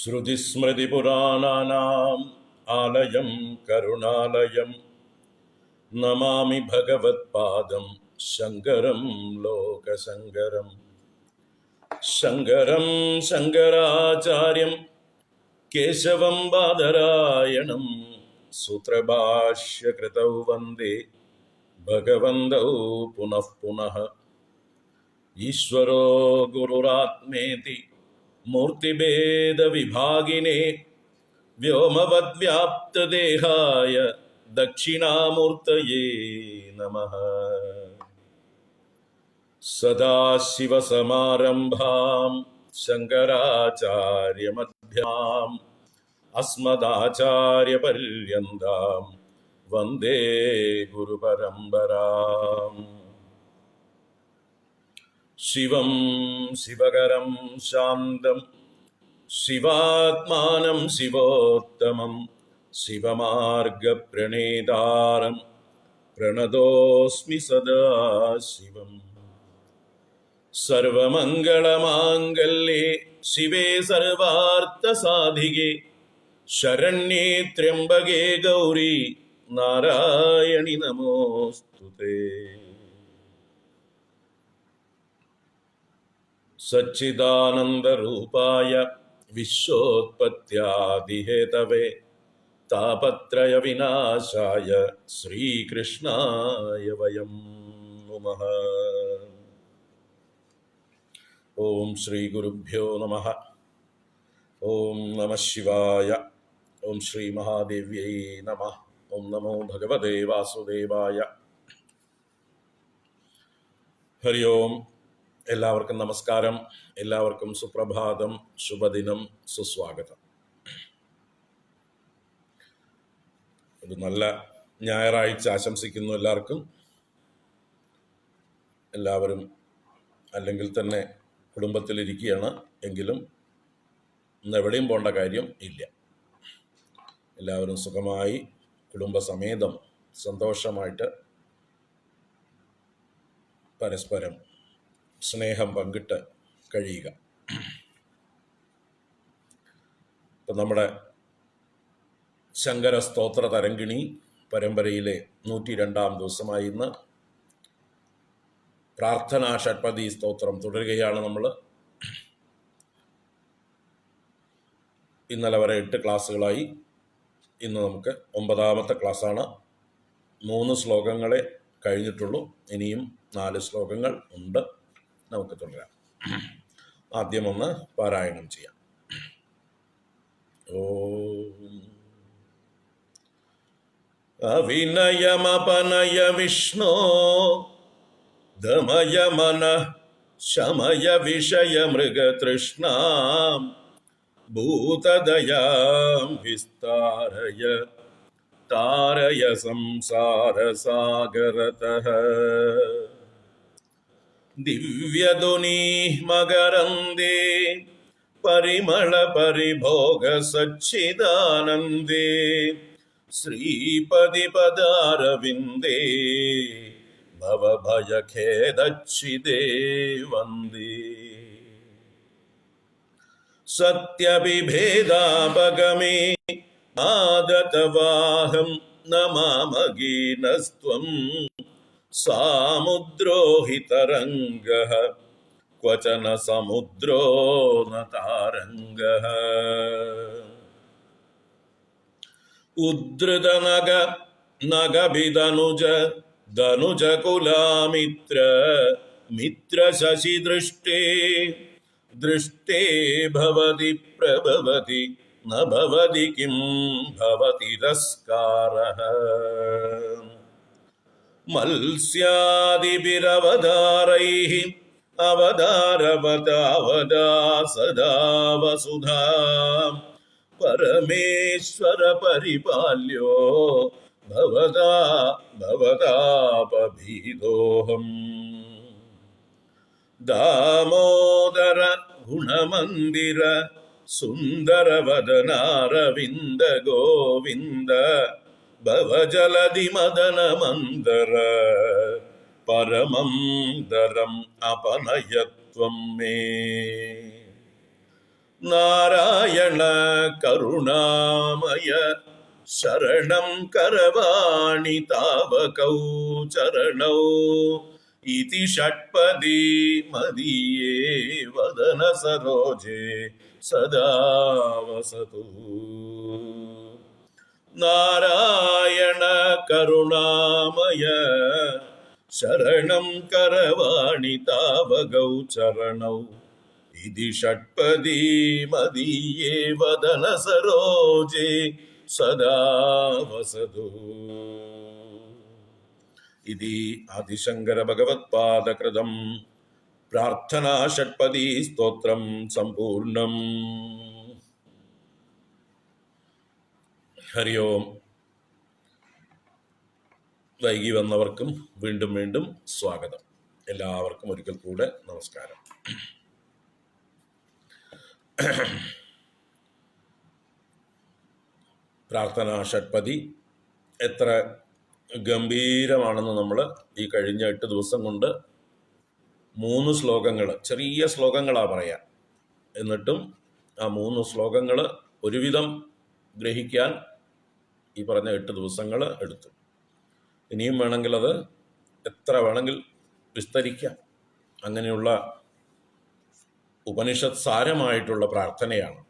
ശ്രുതിസ്മൃതിപുരാണാനാം ആലയം കരുണാലയം നമാമി ഭഗവത്പാദം ശങ്കരം ലോകശങ്കരം. ശങ്കരം ശങ്കരാചാര്യം കേശവം ബാദരായണം സൂത്രഭാഷ്യകൃതൗ വന്ദേ ഭഗവന്തൗ പുനഃ പുനഃ. ഈശ്വരോ ഗുരുരാത്മേതി മൂർത്തിഭേദവിഭാഗിനേ വ്യോമവദ്വ്യാപ്തദേഹായ ദക്ഷിണാമൂർത്തയേ നമഃ. സദാശിവസമാരംഭാം ശങ്കരാചാര്യമധ്യമാം അസ്മദാചാര്യപര്യന്താം വന്ദേ ഗുരുപരമ്പരാം. ശിവം ശിവകരം ശാന്തം ശിവാത്മാനം ശിവോത്തമം ശിവമാർഗപ്രണേതാരം പ്രണതോസ്മി സദാശിവം. സർവമംഗളമാംഗല്യേ ശിവേ സർവാർത്ഥസാധികേ ശരണ്യേ ത്രയംബകേ ഗൗരി നാരായണി നമോസ്തുതേ. സച്ചിദാനന്ദരൂപായ വിശ്വോത്പത്യാദിഹേതവേ താപത്രയ വിനാശായ ശ്രീകൃഷ്ണായ വയം നമഃ. ഓം ശ്രീ ഗുരുഭ്യോ നമഃ. ഓം നമഃ ശിവായ. ഓം ശ്രീ മഹാദേവ്യൈ നമഃ. ഓം നമോ ഭഗവതേ വാസുദേവായ. ഹരി ഓം. എല്ലാവർക്കും നമസ്കാരം. എല്ലാവർക്കും സുപ്രഭാതം, ശുഭദിനം, സുസ്വാഗതം. ഒരു നല്ല ഞായറാഴ്ച ആശംസിക്കുന്നു എല്ലാവർക്കും. എല്ലാവരും അല്ലെങ്കിൽ തന്നെ കുടുംബത്തിലിരിക്കുകയാണ് എങ്കിലും ഇന്ന് എവിടെയും പോകേണ്ട കാര്യം ഇല്ല. എല്ലാവരും സുഖമായി കുടുംബസമേതം സന്തോഷമായിട്ട് പരസ്പരം സ്നേഹം പങ്കിട്ട് കഴിയുക. ഇപ്പം നമ്മുടെ ശങ്കര സ്തോത്ര തരംഗിണി പരമ്പരയിലെ 102-ാം ദിവസമായി ഇന്ന് പ്രാർത്ഥനാ ഷഡ്പദി സ്തോത്രം തുടരുകയാണ് നമ്മൾ. ഇന്നലെ വരെ 8 ക്ലാസ്സുകളായി. ഇന്ന് നമുക്ക് 9ാമത്തെ ക്ലാസ്സാണ്. 3 ശ്ലോകങ്ങളെ കഴിഞ്ഞിട്ടുള്ളൂ. ഇനിയും 4 ശ്ലോകങ്ങൾ ഉണ്ട്. നമുക്ക് തുടരാം. ആദ്യം ഒന്ന് പാരായണം ചെയ്യാം. ഓം അവിനയമപനയ വിഷ്ണോ ദമയ മനഃ ശമയ വിഷയ മൃഗതൃഷ്ണാം ഭൂതദയാം വിസ്താരയ താരയ സംസാരസാഗരതഃ. ദിവ്യധുനീഃ മകരന്ദേ പരിമള പരിഭോഗ സച്ചിദാനന്ദേ ശ്രീപതി പദാരവിന്ദേ ഭവഭയഖേദച്ഛിദേ വന്ദേ. സത്യവിഭേദാപഗമേ ആദതവാഹം നമാമഗീനസ്ത്വം സാമുദ്രോ ഹി തരംഗഃ ക്വചന സമുദ്രോ ന താരംഗഃ. ഉദ്ധൃതനഗ നഗഭിദനുജ ധനുജകുലാമിത്ര മിത്ര ശശി ദൃഷ്ടേ ദൃഷ്ടേ ഭവതി പ്രഭവതി ന ഭവതി കിം ഭവതി തിരസ്കാരഃ. മത്സ്യാദിഭിരവതാരൈഃ അവതാരവതാവതാ സദാ വസുധാ പരമേശ്വര പരിപാല്യോ ഭവതാ ഭവതാപഭീതോഹം. ദാമോദര ഗുണമന്ദിര സുന്ദര വദനാരവിന്ദ ഗോവിന്ദ ഭവജലധി മദന മന്ദര പരമം ദരം അപനയത്വം മേ. നാരായണ കരുണാമയ ശരണം കരവാണി താവകൗ ചരണൗ ഇതി ഷഡ്പദി മദീയേ വദന സരോജേ സദാ വസതു. നാരായണ കരുണാമയ ശരണം കരവാണി താവകൗ ചരണൗ ഇതി ഷഡ്പദി മദീയേ വദന സരോജേ സദാ വസതു. ഇതി ആദിശങ്കര ഭഗവത്പാദകൃതം പ്രാർത്ഥനാ ഷഡ്പദി സ്തോത്രം സമ്പൂർണം. ഹരി ഓം. വൈകി വന്നവർക്കും വീണ്ടും വീണ്ടും സ്വാഗതം. എല്ലാവർക്കും ഒരിക്കൽ കൂടെ നമസ്കാരം. പ്രാർത്ഥനാ ഷഡ്പദി എത്ര ഗംഭീരമാണെന്ന് നമ്മൾ ഈ കഴിഞ്ഞ 8 ദിവസം കൊണ്ട് 3 ശ്ലോകങ്ങൾ, ചെറിയ ശ്ലോകങ്ങളാണ് പറയാം, എന്നിട്ടും ആ 3 ശ്ലോകങ്ങൾ ഒരുവിധം ഗ്രഹിക്കാൻ ഈ പറഞ്ഞ 8 ദിവസങ്ങൾ എടുത്തു. ഇനിയും വേണമെങ്കിൽ അത് എത്ര വേണമെങ്കിൽ വിസ്തരിക്കാം. അങ്ങനെയുള്ള ഉപനിഷത്ത് സാരമായിട്ടുള്ള പ്രാർത്ഥനയാണ്.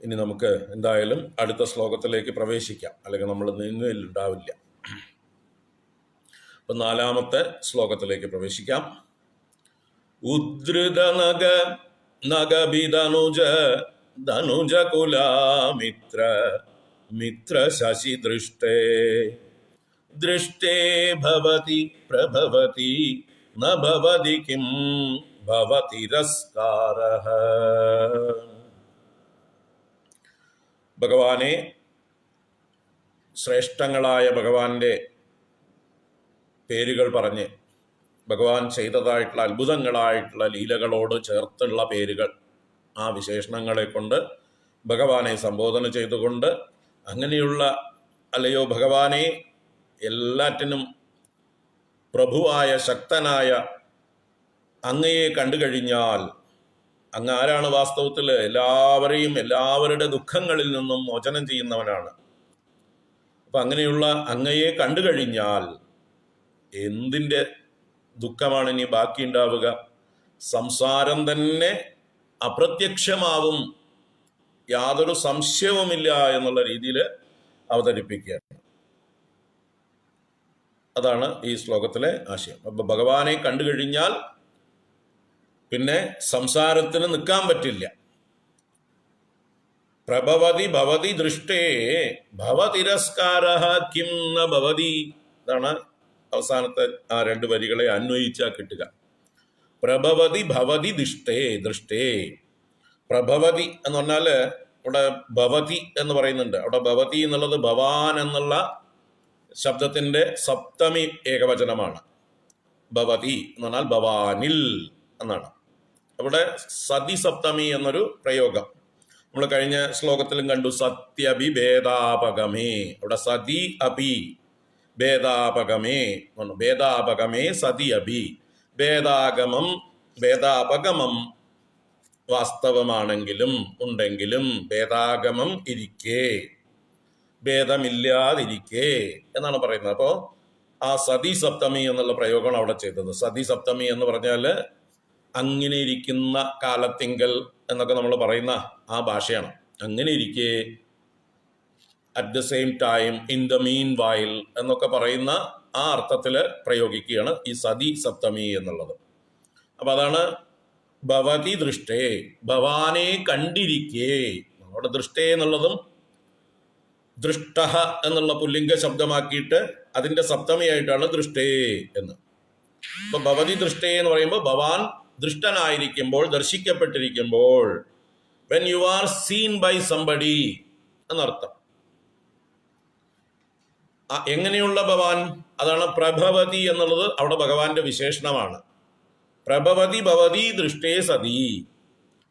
ഇനി നമുക്ക് എന്തായാലും അടുത്ത ശ്ലോകത്തിലേക്ക് പ്രവേശിക്കാം, അല്ലെങ്കിൽ നമ്മൾ നീങ്ങുകയിലുണ്ടാവില്ല. അപ്പം 4-ാമത്തെ ശ്ലോകത്തിലേക്ക് പ്രവേശിക്കാം. ഉദ്ധൃത നഗഭിധനുജ ധനുജ കുലാമിത്ര മിത്ര ശശി ദൃഷ്ടേ ദൃഷ്ടേ ഭവതി പ്രഭവതി ന ഭവതി കിം ഭവതിരസ്കാരഃ. ഭഗവാനെ, ശ്രേഷ്ഠങ്ങളായ ഭഗവാന്റെ പേരുകൾ പറഞ്ഞ് ഭഗവാൻ ചെയ്തതായിട്ടുള്ള അത്ഭുതങ്ങളായിട്ടുള്ള ലീലകളോട് ചേർത്തുള്ള പേരുകൾ, ആ വിശേഷണങ്ങളെ കൊണ്ട് ഭഗവാനെ സംബോധന ചെയ്തുകൊണ്ട്, അങ്ങനെയുള്ള അല്ലയോ ഭഗവാനെ, എല്ലാറ്റിനും പ്രഭുവായ ശക്തനായ അങ്ങയെ കണ്ടു കഴിഞ്ഞാൽ, അങ്ങ് ആരാണ് വാസ്തവത്തിൽ? എല്ലാവരെയും എല്ലാവരുടെ ദുഃഖങ്ങളിൽ നിന്നും മോചനം ചെയ്യുന്നവനാണ്. അപ്പം അങ്ങനെയുള്ള അങ്ങയെ കണ്ടു കഴിഞ്ഞാൽ എന്തിൻ്റെ ദുഃഖമാണ് ഇനി ബാക്കിയുണ്ടാവുക? സംസാരം തന്നെ അപ്രത്യക്ഷമാവും, യാതൊരു സംശയവുമില്ല എന്നുള്ള രീതിയിൽ അവതരിപ്പിക്കുകയാണ്. അതാണ് ഈ ശ്ലോകത്തിലെ ആശയം. അപ്പം ഭഗവാനെ കണ്ടു കഴിഞ്ഞാൽ പിന്നെ സംസാരത്തിന് നിൽക്കാൻ പറ്റില്ല. പ്രഭവതി ഭവതി ദൃഷ്ടേ ഭവതിരസ്കാരഃ കിം ന ഭവതി. ഇതാണ് അവസാനത്തെ ആ 2 വരികളെ അന്വയിച്ചാൽ കിട്ടുക. പ്രഭവതി ഭവതി ദൃഷ്ടേ. പ്രഭവതി എന്ന് പറഞ്ഞാൽ ഇവിടെ ഭവതി എന്ന് പറയുന്നുണ്ട്. അവിടെ ഭവതി എന്നുള്ളത് ഭവാൻ എന്നുള്ള ശബ്ദത്തിന്റെ സപ്തമി ഏകവചനമാണ്. ഭവതി എന്ന് പറഞ്ഞാൽ ഭവാനിൽ എന്നാണ്. അവിടെ സതി സപ്തമി എന്നൊരു പ്രയോഗം നമ്മൾ കഴിഞ്ഞ ശ്ലോകത്തിലും കണ്ടു. സത്യഭി ഭേദാപകമേ. അവിടെ സതി അഭി ഭേദാപകമേ, ഭേദാപകമേ സതി അഭി. ഭേദാപകമം വാസ്തവമാണെങ്കിലും ഉണ്ടെങ്കിലും ഭേദാഗമം ഇരിക്കേ, ഭേദമില്ലാതിരിക്കേ എന്നാണ് പറയുന്നത്. അപ്പോൾ ആ സതി സപ്തമി എന്നുള്ള പ്രയോഗമാണ് അവിടെ ചെയ്തത്. സതി സപ്തമി എന്ന് പറഞ്ഞാൽ അങ്ങനെ ഇരിക്കുന്ന കാലത്തിങ്കൽ എന്നൊക്കെ നമ്മൾ പറയുന്ന ആ ഭാഷയാണ്. അങ്ങനെ ഇരിക്കേ, at the same time, in the mean while എന്നൊക്കെ പറയുന്ന ആ അർത്ഥത്തിൽ പ്രയോഗിക്കുകയാണ് ഈ സതി സപ്തമി എന്നുള്ളത്. അപ്പം അതാണ് ഭവതി ദൃഷ്ടേ, ഭവാനെ കണ്ടിരിക്കേ. അവിടെ ദൃഷ്ടേ എന്നുള്ളതും ദൃഷ്ട എന്നുള്ള പുല്ലിംഗ ശബ്ദമാക്കിയിട്ട് അതിൻ്റെ സപ്തമിയായിട്ടാണ് ദൃഷ്ടേ എന്ന്. ഇപ്പൊ ഭവതി ദൃഷ്ടേ എന്ന് പറയുമ്പോൾ ഭവാൻ ദൃഷ്ടനായിരിക്കുമ്പോൾ, ദർശിക്കപ്പെട്ടിരിക്കുമ്പോൾ, when you are seen by somebody എന്നർത്ഥം. എങ്ങനെയുള്ള ഭവാൻ? അതാണ് പ്രഭവതി എന്നുള്ളത് അവിടെ ഭഗവാന്റെ വിശേഷണമാണ്. പ്രഭവതി ഭവതി ദൃഷ്ടേ സതി.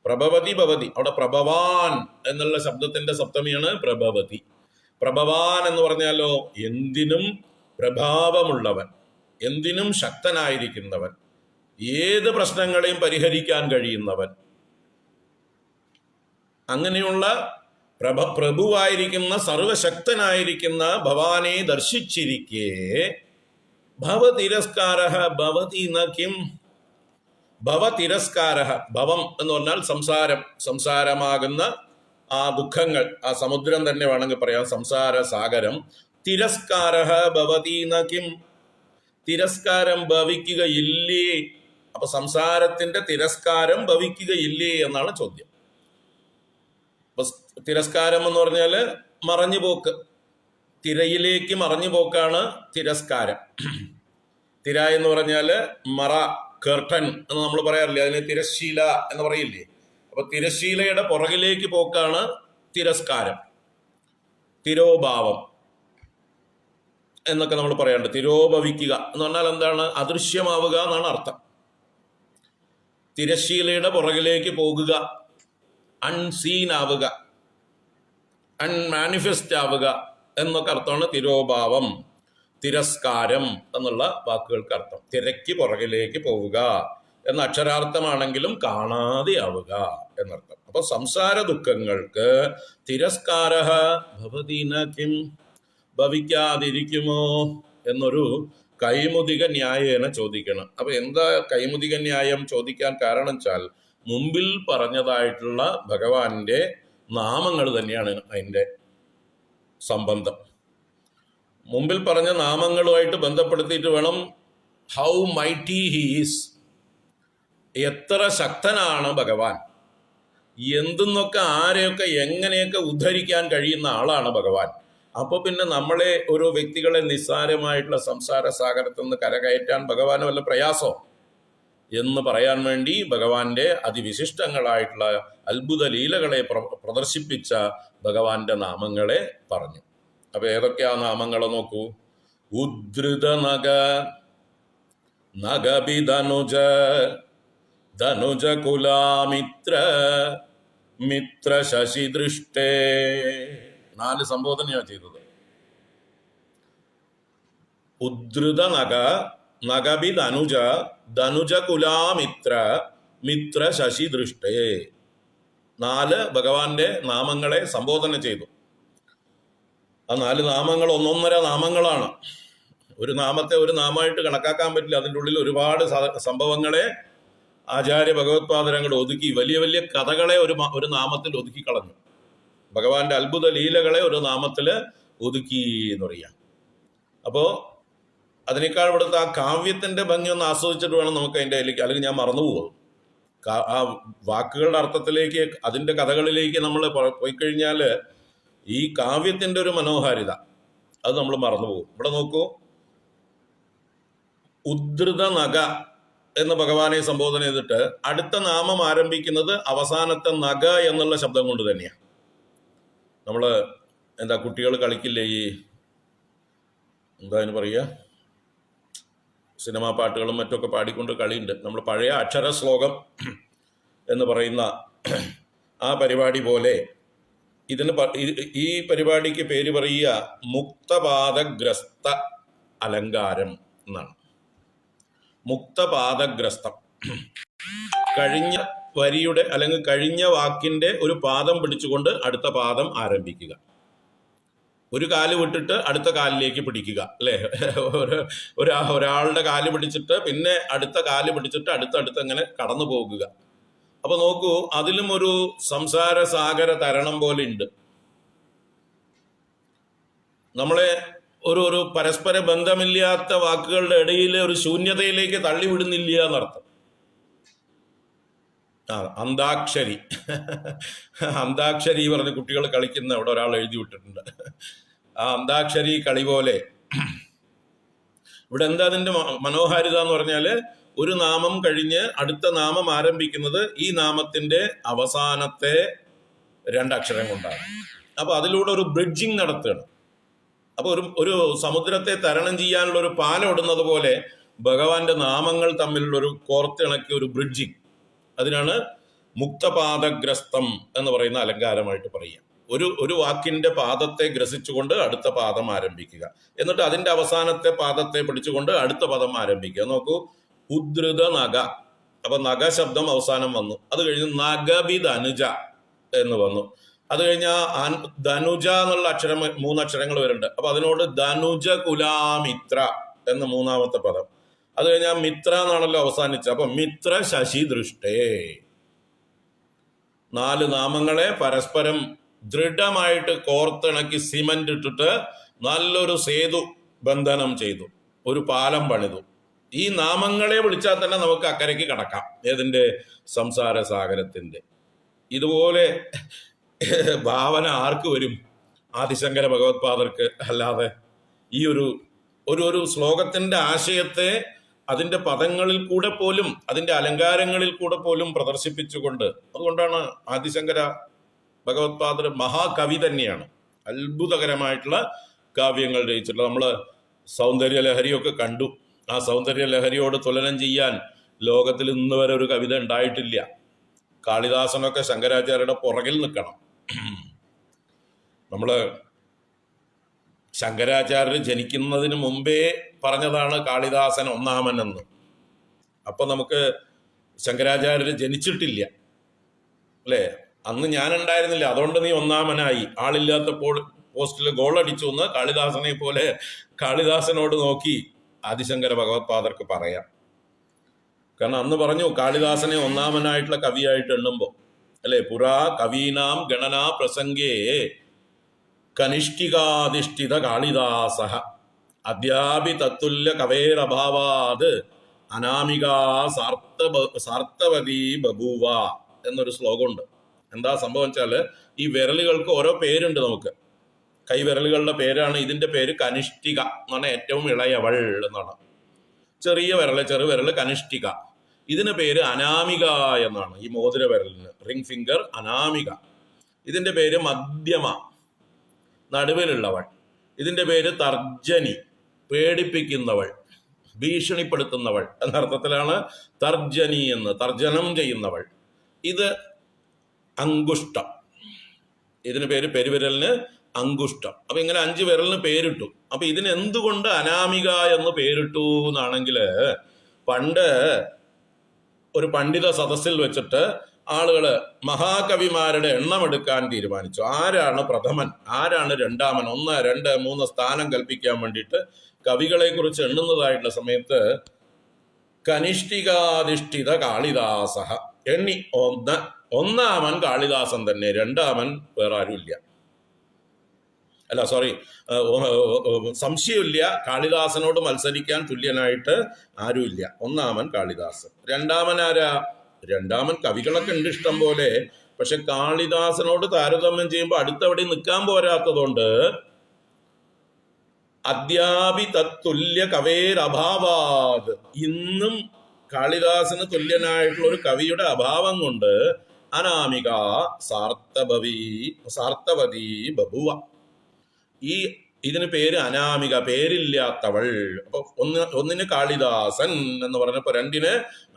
പ്രഭവതി ഭവതി, അവിടെ പ്രഭവാൻ എന്നുള്ള ശബ്ദത്തിന്റെ സപ്തമിയാണ് പ്രഭവതി. പ്രഭവാൻ എന്ന് പറഞ്ഞാലോ എന്തിനും പ്രഭാവമുള്ളവൻ, എന്തിനും ശക്തനായിരിക്കുന്നവൻ, ഏത് പ്രശ്നങ്ങളെയും പരിഹരിക്കാൻ കഴിയുന്നവൻ, അങ്ങനെയുള്ള പ്രഭുവായിരിക്കുന്ന സർവശക്തനായിരിക്കുന്ന ഭഗവാനെ ദർശിച്ചിരിക്കെ ഭവതിരസ്കാര ഭവതി ന കിം. ഭവതിരസ്കാര, ഭവം എന്ന് പറഞ്ഞാൽ സംസാരമാകുന്ന ആ ദുഃഖങ്ങൾ, ആ സമുദ്രം തന്നെ വേണമെങ്കിൽ പറയാം, സംസാര സാഗരം. തിരസ്കാര ഭവതി ന കിം, തിരസ്കാരം ഭവിക്കുകയില്ലേ? അപ്പൊ സംസാരത്തിന്റെ തിരസ്കാരം ഭവിക്കുകയില്ലേ എന്നാണ് ചോദ്യം. അപ്പൊ തിരസ്കാരം എന്ന് പറഞ്ഞാല് മറഞ്ഞുപോക്ക്, തിരയിലേക്ക് മറഞ്ഞുപോക്കാണ് തിരസ്കാരം. തിര എന്ന് പറഞ്ഞാല് മറ, കർട്ടൻ എന്ന് നമ്മൾ പറയാറില്ലേ, അതിന് തിരശ്ശീല എന്ന് പറയില്ലേ. അപ്പൊ തിരശ്ശീലയുടെ പുറകിലേക്ക് പോക്കാണ് തിരസ്കാരം. തിരോഭാവം എന്നൊക്കെ നമ്മൾ പറയാറുണ്ട്. തിരോഭവിക്കുക എന്ന് പറഞ്ഞാൽ എന്താണ്? അദൃശ്യമാവുക എന്നാണ് അർത്ഥം. തിരശ്ശീലയുടെ പുറകിലേക്ക് പോകുക, അൺസീൻ ആവുക, അൺമാനിഫെസ്റ്റ് ആവുക എന്നൊക്കെ അർത്ഥമാണ് തിരോഭാവം, തിരസ്കാരം എന്നുള്ള വാക്കുകൾക്ക് അർത്ഥം. തിരക്ക് പുറകിലേക്ക് പോവുക എന്ന അക്ഷരാർത്ഥമാണെങ്കിലും കാണാതെ ആവുക എന്നർത്ഥം. അപ്പൊ സംസാര ദുഃഖങ്ങൾക്ക് തിരസ്കാര ഭവതി ന കിം, ഭവിക്കാതിരിക്കുമോ എന്നൊരു കൈമുതിക ന്യായേന ചോദിക്കണം. അപ്പൊ എന്താ കൈമുതിക ന്യായം ചോദിക്കാൻ കാരണം വെച്ചാൽ, മുമ്പിൽ പറഞ്ഞതായിട്ടുള്ള ഭഗവാന്റെ നാമങ്ങൾ തന്നെയാണ് അതിൻ്റെ സംബന്ധം. മുമ്പിൽ പറഞ്ഞ നാമങ്ങളുമായിട്ട് ബന്ധപ്പെടുത്തിയിട്ട് വേണം ഹൗ മൈറ്റി ഹി ഈസ്, എത്ര ശക്തനാണ് ഭഗവാൻ, എന്തെന്നൊക്കെ ആരെയൊക്കെ എങ്ങനെയൊക്കെ ഉദ്ധരിക്കാൻ കഴിയുന്ന ആളാണ് ഭഗവാൻ. അപ്പോൾ പിന്നെ നമ്മളെ ഓരോ വ്യക്തികളെ നിസ്സാരമായിട്ടുള്ള സംസാര സാഗരത്തിൽ നിന്ന് കരകയറ്റാൻ ഭഗവാന് വല്ല പ്രയാസോ എന്ന് പറയാൻ വേണ്ടി ഭഗവാന്റെ അതിവിശിഷ്ടങ്ങളായിട്ടുള്ള അത്ഭുത ലീലകളെ പ്രദർശിപ്പിച്ച ഭഗവാന്റെ നാമങ്ങളെ പറഞ്ഞു. അപ്പൊ ഏതൊക്കെയാ നാമങ്ങളെ നോക്കൂ. ഉദ്ധൃത നഗ, നഗബിധനുജ, ധനുജ കുലാമിത്ര, മിത്ര ശശിദൃഷ്ടേ. 4 സംബോധനയാണ് ചെയ്തത്. ഉദ്ധൃത നഗ, നഗബി ധനുജ, ധനുജ കുലാമിത്ര, മിത്ര ശശിദൃഷ്ടേ. 4 ഭഗവാന്റെ നാമങ്ങളെ സംബോധന ചെയ്തു. ആ 4 നാമങ്ങൾ ഒന്നൊന്നര നാമങ്ങളാണ്. ഒരു നാമത്തെ ഒരു നാമമായിട്ട് കണക്കാക്കാൻ പറ്റില്ല. അതിൻ്റെ ഉള്ളിൽ ഒരുപാട് സംഭവങ്ങളെ ആചാര്യ ഭഗവത്പാദരങ്ങൾ ഒതുക്കി, വലിയ വലിയ കഥകളെ ഒരു നാമത്തിൽ ഒതുക്കി കളഞ്ഞു. ഭഗവാന്റെ അത്ഭുത ലീലകളെ ഒരു നാമത്തിൽ ഒതുക്കി എന്ന് പറയാം. അപ്പോൾ അതിനേക്കാൾ ഇവിടുത്തെ ആ കാവ്യത്തിന്റെ ഭംഗി ഒന്ന് ആസ്വദിച്ചിട്ട് വേണം നമുക്ക് അതിൻ്റെ അതിലേക്ക്, അല്ലെങ്കിൽ ഞാൻ മറന്നുപോകും. ആ വാക്കുകളുടെ അർത്ഥത്തിലേക്ക്, അതിൻ്റെ കഥകളിലേക്ക് നമ്മൾ പോയി കഴിഞ്ഞാൽ ഈ കാവ്യത്തിന്റെ ഒരു മനോഹാരിത അത് നമ്മൾ മറന്നുപോകും. ഇവിടെ നോക്കൂ, ഉദ്ധൃത നഗ എന്ന് ഭഗവാനെ സംബോധന ചെയ്തിട്ട് അടുത്ത നാമം ആരംഭിക്കുന്നത് അവസാനത്തെ നഗ എന്നുള്ള ശബ്ദം കൊണ്ട് തന്നെയാണ്. നമ്മൾ എന്താ കുട്ടികൾ കളിക്കില്ലേ, ഈ എന്താ അതിന് പറയുക, സിനിമാ പാട്ടുകളും മറ്റൊക്കെ പാടിക്കൊണ്ട് കളിയുണ്ട്. നമ്മൾ പഴയ അക്ഷര ശ്ലോകം എന്ന് പറയുന്ന ആ പരിപാടി പോലെ ഈ പരിപാടിക്ക് പേര് പറയുക മുക്തപാദഗ്രസ്ത അലങ്കാരം എന്നാണ്. മുക്തപാദഗ്രസ്തം, കഴിഞ്ഞ വരിയുടെ അല്ലെങ്കിൽ കഴിഞ്ഞ വാക്കിന്റെ ഒരു പാദം പിടിച്ചുകൊണ്ട് അടുത്ത പാദം ആരംഭിക്കുക. ഒരു കാല് വിട്ടിട്ട് അടുത്ത കാലിലേക്ക് പിടിക്കുക, അല്ലേ? ഒരാളുടെ കാല് പിടിച്ചിട്ട് പിന്നെ അടുത്ത കാല് പിടിച്ചിട്ട് അടുത്തടുത്ത് അങ്ങനെ കടന്നു പോകുക. അപ്പൊ നോക്കൂ, അതിലും ഒരു സംസാര സാഗര തരണം പോലെ ഉണ്ട്. നമ്മളെ ഒരു പരസ്പര ബന്ധമില്ലാത്ത വാക്കുകളുടെ ഇടയിൽ ഒരു ശൂന്യതയിലേക്ക് തള്ളിവിടുന്നില്ല എന്നർത്ഥം. അന്താക്ഷരി അന്താക്ഷരി പറഞ്ഞ് കുട്ടികൾ കളിക്കുന്ന അവിടെ ഒരാൾ എഴുതി വിട്ടിട്ടുണ്ട്. ആ അന്താക്ഷരി കളി പോലെ ഇവിടെ എന്താ അതിന്റെ മനോഹാരിത എന്ന് പറഞ്ഞാല്, ഒരു നാമം കഴിഞ്ഞ് അടുത്ത നാമം ആരംഭിക്കുന്നത് ഈ നാമത്തിന്റെ അവസാനത്തെ 2 അക്ഷരം കൊണ്ടാണ്. അപ്പൊ അതിലൂടെ ഒരു ബ്രിഡ്ജിങ് നടത്തുകയാണ്. അപ്പൊ ഒരു സമുദ്രത്തെ തരണം ചെയ്യാനുള്ള ഒരു പാലം ഇടുന്നത് പോലെ ഭഗവാന്റെ നാമങ്ങൾ തമ്മിലുള്ള ഒരു കോർത്തിണക്കിയ ഒരു ബ്രിഡ്ജിങ്, അതിനാണ് മുക്തപാദഗ്രസ്തം എന്ന് പറയുന്ന അലങ്കാരമായിട്ട് പറയുക. ഒരു വാക്കിന്റെ പാദത്തെ ഗ്രസിച്ചുകൊണ്ട് അടുത്ത പാദം ആരംഭിക്കുക, എന്നിട്ട് അതിന്റെ അവസാനത്തെ പാദത്തെ പിടിച്ചുകൊണ്ട് അടുത്ത പദം ആരംഭിക്കുക. നോക്കൂ, ഉദ്ധൃത നഗ, അപ്പൊ നഗ ശബ്ദം അവസാനം വന്നു. അത് കഴിഞ്ഞ് നഗബിധനുജ, എന്ന് വന്നു. അത് കഴിഞ്ഞാൽ ധനുജ എന്നുള്ള അക്ഷരം 3 അക്ഷരങ്ങൾ വരുന്നുണ്ട്. അപ്പൊ അതിനോട് ധനുജ കുലാമിത്ര എന്ന് 3ാമത്തെ പദം. അത് കഴിഞ്ഞാൽ മിത്ര എന്നാണല്ലോ അവസാനിച്ചത്. അപ്പൊ മിത്ര ശശി ദൃഷ്ടേ. 4 നാമങ്ങളെ പരസ്പരം ദൃഢമായിട്ട് കോർത്തിണക്കി സിമന്റ് ഇട്ടിട്ട് നല്ലൊരു സേതു ബന്ധനം ചെയ്തു, ഒരു പാലം പണിതു. ഈ നാമങ്ങളെ വിളിച്ചാൽ തന്നെ നമുക്ക് അക്കരയ്ക്ക് കടക്കാം, ഏതിന്റെ? സംസാര സാഗരത്തിന്റെ. ഇതുപോലെ ഭാവന ആർക്ക് വരും? ആദിശങ്കര ഭഗവത്പാദർക്ക്. അല്ലാതെ ഈ ഒരു ശ്ലോകത്തിന്റെ ആശയത്തെ അതിന്റെ പദങ്ങളിൽ കൂടെ പോലും, അതിന്റെ അലങ്കാരങ്ങളിൽ കൂടെ പോലും പ്രദർശിപ്പിച്ചുകൊണ്ട്, അതുകൊണ്ടാണ് ആദിശങ്കര ഭഗവത്പാദർ മഹാകവി തന്നെയാണ്. അത്ഭുതകരമായിട്ടുള്ള കാവ്യങ്ങൾ രചിച്ചിട്ടുള്ളത്. നമ്മള് സൗന്ദര്യ ലഹരിയൊക്കെ കണ്ടു. ആ സൗന്ദര്യ ലഹരിയോട് തുലനം ചെയ്യാൻ ലോകത്തിൽ ഇന്ന് വരെ ഒരു കവിത ഉണ്ടായിട്ടില്ല. കാളിദാസനൊക്കെ ശങ്കരാചാര്യരുടെ പുറകിൽ നിൽക്കണം. നമ്മള് ശങ്കരാചാര്യർ ജനിക്കുന്നതിന് മുമ്പേ പറഞ്ഞതാണ് കാളിദാസൻ ഒന്നാമൻ എന്ന്. അപ്പൊ നമുക്ക് ശങ്കരാചാര്യർ ജനിച്ചിട്ടില്ല അല്ലേ? അന്ന് ഞാനുണ്ടായിരുന്നില്ല, അതുകൊണ്ട് നീ ഒന്നാമനായി. ആളില്ലാത്തപ്പോൾ പോസ്റ്റിൽ ഗോൾ അടിച്ചു എന്ന് കാളിദാസനെ പോലെ കാളിദാസനോട് നോക്കി ആദിശങ്കര ഭഗവത്പാദർക്ക് പറയാം. കാരണം അന്ന് പറഞ്ഞു കാളിദാസനെ ഒന്നാമനായിട്ടുള്ള കവിയായിട്ട് എണ്ണുമ്പോ അല്ലെ, പുരാ കവീനാം ഗണനാ പ്രസംഗേ കനിഷ്ഠികാധിഷ്ഠിത കാളിദാസ അദ്യാപി തത്തുല്യ കവേരഭാവാത് അനാമികാ സാർത്തവതി ബഭൂവ എന്നൊരു ശ്ലോകമുണ്ട്. എന്താ സംഭവം വെച്ചാല്, ഈ വിരലുകൾക്ക് ഓരോ പേരുണ്ട്. നമുക്ക് കൈവിരലുകളുടെ പേരാണ്. ഇതിന്റെ പേര് കനിഷ്ഠിക എന്ന് പറഞ്ഞാൽ ഏറ്റവും ഇളയവൾ എന്നാണ്. ചെറിയ വിരല്, ചെറുവിരല് കനിഷ്ഠിക. ഇതിന് പേര് അനാമിക എന്നാണ്. ഈ മോതിര വിരലിന് റിംഗ് ഫിംഗർ അനാമിക. ഇതിന്റെ പേര് മധ്യമ, നടുവിലുള്ളവൾ. ഇതിന്റെ പേര് തർജനി, പേടിപ്പിക്കുന്നവൾ, ഭീഷണിപ്പെടുത്തുന്നവൾ എന്നർത്ഥത്തിലാണ് തർജനി എന്ന്, തർജനം ചെയ്യുന്നവൾ. ഇത് അങ്കുഷ്ടം. ഇതിന് പേര് പെരുവിരലിന് അങ്കുഷ്ടം. അപ്പൊ ഇങ്ങനെ 5 വിരലിന് പേരിട്ടു. അപ്പൊ ഇതിന് എന്തുകൊണ്ട് അനാമിക എന്ന് പേരിട്ടു എന്നാണെങ്കിൽ, പണ്ട് ഒരു പണ്ഡിത സദസ്സിൽ വെച്ചിട്ട് ആളുകള് മഹാകവിമാരുടെ എണ്ണം എടുക്കാൻ തീരുമാനിച്ചു. ആരാണ് പ്രഥമൻ, ആരാണ് രണ്ടാമൻ, 1, 2, 3 സ്ഥാനം കൽപ്പിക്കാൻ വേണ്ടിയിട്ട് കവികളെ കുറിച്ച് എണ്ണുന്നതായിട്ടുള്ള സമയത്ത് കനിഷ്ഠികാധിഷ്ഠിത കാളിദാസ എണ്ണി. ഒന്നാമൻ കാളിദാസൻ തന്നെ, രണ്ടാമൻ വേറെ ആരുമില്ല. അല്ല സോറി, സംശയമില്ല, കാളിദാസനോട് മത്സരിക്കാൻ തുല്യനായിട്ട് ആരുമില്ല. ഒന്നാമൻ കാളിദാസൻ. രണ്ടാമൻ ആരാ? രണ്ടാമൻ കവികളൊക്കെ ഉണ്ട് ഇഷ്ടം പോലെ. പക്ഷെ കാളിദാസനോട് താരതമ്യം ചെയ്യുമ്പോൾ അടുത്തവിടെ നിൽക്കാൻ പോരാത്തതുകൊണ്ട് അദ്യാപി തത്തുല്യ കവേരഭാവാത്, ഇന്നും കാളിദാസന് തുല്യനായിട്ടുള്ള ഒരു കവിയുടെ അഭാവം കൊണ്ട് അനാമിക സാർത്തവതി ബഭുവ. ഇതിന് പേര് അനാമിക, പേരില്ലാത്തവൾ. അപ്പൊ ഒന്നിന് കാളിദാസൻ എന്ന് പറഞ്ഞപ്പോ 2ന്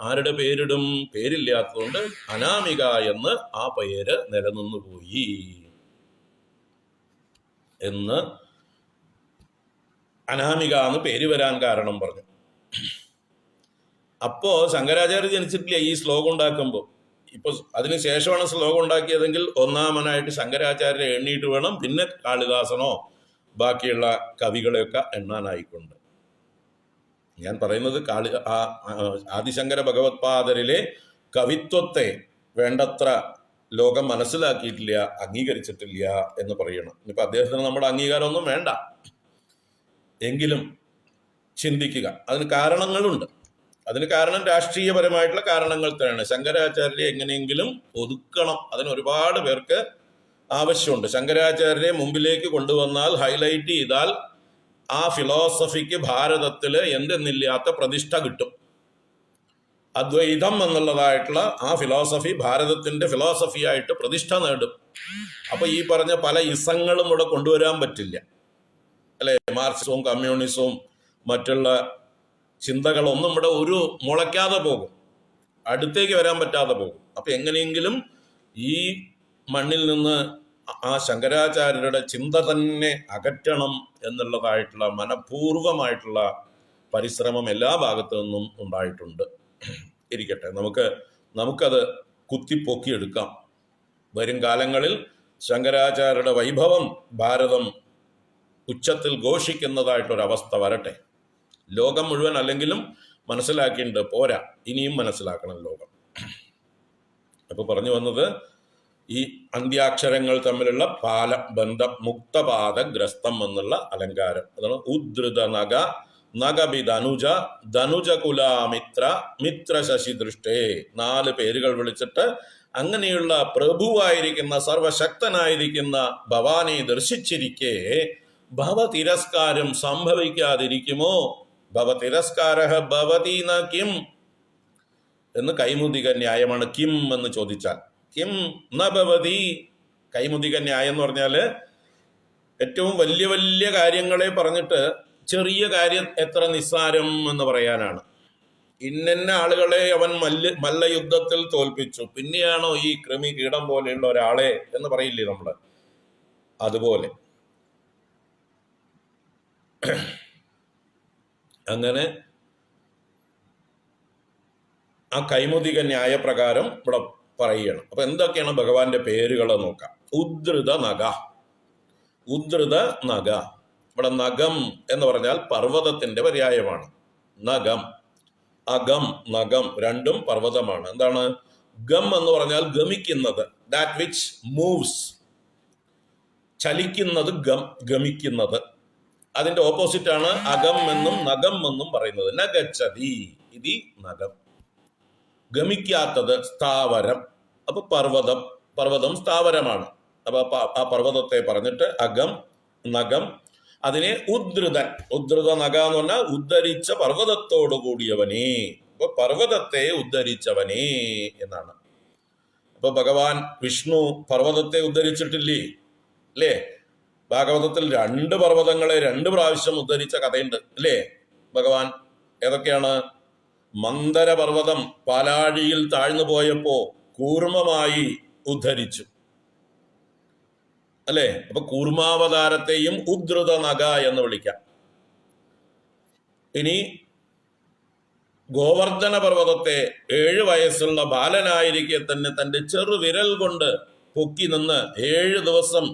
ആരുടെ പേരിടും? പേരില്ലാത്തതുകൊണ്ട് അനാമിക എന്ന് ആ പേര് നിലനിന്നു പോയി എന്ന്, അനാമിക എന്ന് പേര് വരാൻ കാരണം പറഞ്ഞു. അപ്പോ ശങ്കരാചാര്യ ജനിച്ചിട്ടില്ല ഈ ശ്ലോകം ഉണ്ടാക്കുമ്പോൾ. ഇപ്പൊ അതിനുശേഷമാണ് ശ്ലോകം ഉണ്ടാക്കിയതെങ്കിൽ ഒന്നാമനായിട്ട് ശങ്കരാചാര്യ എണ്ണിയിട്ട് വേണം പിന്നെ കാളിദാസനോ ബാക്കിയുള്ള കവികളെയൊക്കെ എണ്ണാനായിക്കൊണ്ട്. ഞാൻ പറയുന്നത് ആദിശങ്കര ഭഗവത്പാദരിലെ കവിത്വത്തെ വേണ്ടത്ര ലോകം മനസ്സിലാക്കിയിട്ടില്ല, അംഗീകരിച്ചിട്ടില്ല എന്ന് പറയണം. ഇനിയിപ്പോൾ അദ്ദേഹത്തിന് നമ്മുടെ അംഗീകാരമൊന്നും വേണ്ട, എങ്കിലും ചിന്തിക്കുക. അതിന് കാരണങ്ങളുണ്ട്. അതിന് കാരണം രാഷ്ട്രീയപരമായിട്ടുള്ള കാരണങ്ങൾ തന്നെയാണ്. ശങ്കരാചാര്യരെ എങ്ങനെയെങ്കിലും ഒതുക്കണം, അതിന് ഒരുപാട് പേർക്ക് ആവശ്യമുണ്ട്. ശങ്കരാചാര്യരെ മുമ്പിലേക്ക് കൊണ്ടുവന്നാൽ, ഹൈലൈറ്റ് ചെയ്താൽ ആ ഫിലോസഫിക്ക് ഭാരതത്തിൽ എന്തെന്നില്ലാത്ത പ്രതിഷ്ഠ കിട്ടും. അദ്വൈതം എന്നുള്ളതായിട്ടുള്ള ആ ഫിലോസഫി ഭാരതത്തിന്റെ ഫിലോസഫിയായിട്ട് പ്രതിഷ്ഠ നേടും. അപ്പൊ ഈ പറഞ്ഞ പല ഇസങ്ങളും ഇവിടെ കൊണ്ടുവരാൻ പറ്റില്ല അല്ലെ? മാർക്സിസവും കമ്മ്യൂണിസവും മറ്റുള്ള ചിന്തകളൊന്നും ഇവിടെ മുളയ്ക്കാതെ പോകും, അടുത്തേക്ക് വരാൻ പറ്റാതെ പോകും. അപ്പൊ എങ്ങനെയെങ്കിലും ഈ മണ്ണിൽ നിന്ന് ആ ശങ്കരാചാര്യരുടെ ചിന്ത തന്നെ അകറ്റണം എന്നുള്ളതായിട്ടുള്ള മനഃപൂർവമായിട്ടുള്ള പരിശ്രമം എല്ലാ ഭാഗത്തു നിന്നും ഉണ്ടായിട്ടുണ്ട്. ഇരിക്കട്ടെ, നമുക്കത് കുത്തിപ്പൊക്കിയെടുക്കാം. വരും കാലങ്ങളിൽ ശങ്കരാചാര്യരുടെ വൈഭവം ഭാരതം ഉച്ചത്തിൽ ഘോഷിക്കുന്നതായിട്ടൊരവസ്ഥ വരട്ടെ. ലോകം മുഴുവൻ അല്ലെങ്കിലും മനസ്സിലാക്കിയിട്ടുണ്ട്, പോരാ, ഇനിയും മനസ്സിലാക്കണം ലോകം. അപ്പോൾ പറഞ്ഞു വന്നത് ഈ അന്ത്യാക്ഷരങ്ങൾ തമ്മിലുള്ള ബന്ധം, മുക്തപാദഗ്രസ്തം എന്നുള്ള അലങ്കാരം. അതാണ് ഉദ്ധൃത നഗ നഗബിധനുജ ധനുജകുലാമിത്ര മിത്ര ശശിദൃഷ്ടേ. 4 പേരുകൾ വിളിച്ചിട്ട് അങ്ങനെയുള്ള പ്രഭുവായിരിക്കുന്ന സർവശക്തനായിരിക്കുന്ന ഭവാനെ ദർശിച്ചിരിക്കെ ഭവതിരസ്കാരം സംഭവിക്കാതിരിക്കുമോ? ഭവതിരസ്കാര ഭവതി ന കിം എന്ന് കൈമുദിക ന്യായമാണ്. കിം എന്ന് ചോദിച്ചാൽ കിം ന ഭവതി. കൈമുദിക ന്യായം എന്ന് പറഞ്ഞാല് ഏറ്റവും വലിയ വലിയ കാര്യങ്ങളെ പറഞ്ഞിട്ട് ചെറിയ കാര്യം എത്ര നിസ്സാരം എന്ന് പറയാനാണ്. ഇന്ന ആളുകളെ അവൻ മല്ലയുദ്ധത്തിൽ തോൽപ്പിച്ചു, പിന്നെയാണോ ഈ കൃമി കീടം പോലെയുള്ള ഒരാളെ എന്ന് പറയില്ലേ നമ്മള്? അതുപോലെ അങ്ങനെ ആ കൈമുദിക ന്യായപ്രകാരം ഇവിടെ പറയുകയാണ്. അപ്പൊ എന്തൊക്കെയാണ് ഭഗവാന്റെ പേരുകൾ നോക്കാം. ഉദ്ധൃത നഗ. ഉദ്ധൃത നഗ. ഇവിടെ നഗം എന്ന് പറഞ്ഞാൽ പർവ്വതത്തിന്റെ പര്യായമാണ്. നഗം, അകം, നഗം രണ്ടും പർവ്വതമാണ്. എന്താണ് ഗം എന്ന് പറഞ്ഞാൽ ഗമിക്കുന്നത്, ദാറ്റ് വിച്ച് മൂവ്സ്. ചലിക്കുന്നത് ഗം, ഗമിക്കുന്നത്. അതിന്റെ ഓപ്പോസിറ്റ് ആണ് അകം എന്നും നഗം എന്നും പറയുന്നത്. നഗച്ഛതി ഇതി നഗം. ഗമിക്കാത്തത് സ്ഥാവരം. അപ്പൊ പർവ്വതം സ്ഥാവരമാണ്. അപ്പൊ ആ പർവ്വതത്തെ പറഞ്ഞിട്ട് അകം, നഗം. അതിനെ ഉദ്ധൃതൻ. ഉദ്ധൃത നഗ എന്ന് പറഞ്ഞാൽ ഉദ്ധരിച്ച പർവ്വതത്തോടു കൂടിയവനെ. അപ്പൊ പർവ്വതത്തെ ഉദ്ധരിച്ചവനെ എന്നാണ്. അപ്പൊ ഭഗവാൻ വിഷ്ണു പർവ്വതത്തെ ഉദ്ധരിച്ചിട്ടില്ലേ? അല്ലേ? ഭാഗവതത്തിൽ 2 പർവ്വതങ്ങളെ 2 പ്രാവശ്യം ഉദ്ധരിച്ച കഥയുണ്ട് അല്ലേ ഭഗവാൻ? ഏതൊക്കെയാണ്? മന്ദര പർവ്വതം പാലാഴിയിൽ താഴ്ന്നു പോയപ്പോ കൂർമ്മമായി ഉദ്ധരിച്ചു അല്ലേ? അപ്പൊ കൂർമാവതാരത്തെയും ഉദ്ധൃത നഗ എന്ന് വിളിക്കാം. ഇനി ഗോവർദ്ധന പർവ്വതത്തെ 7 വയസ്സുള്ള ബാലനായിരിക്കെ തന്നെ തന്റെ ചെറുവിരൽ കൊണ്ട് പൊക്കി നിന്ന് 7 ദിവസം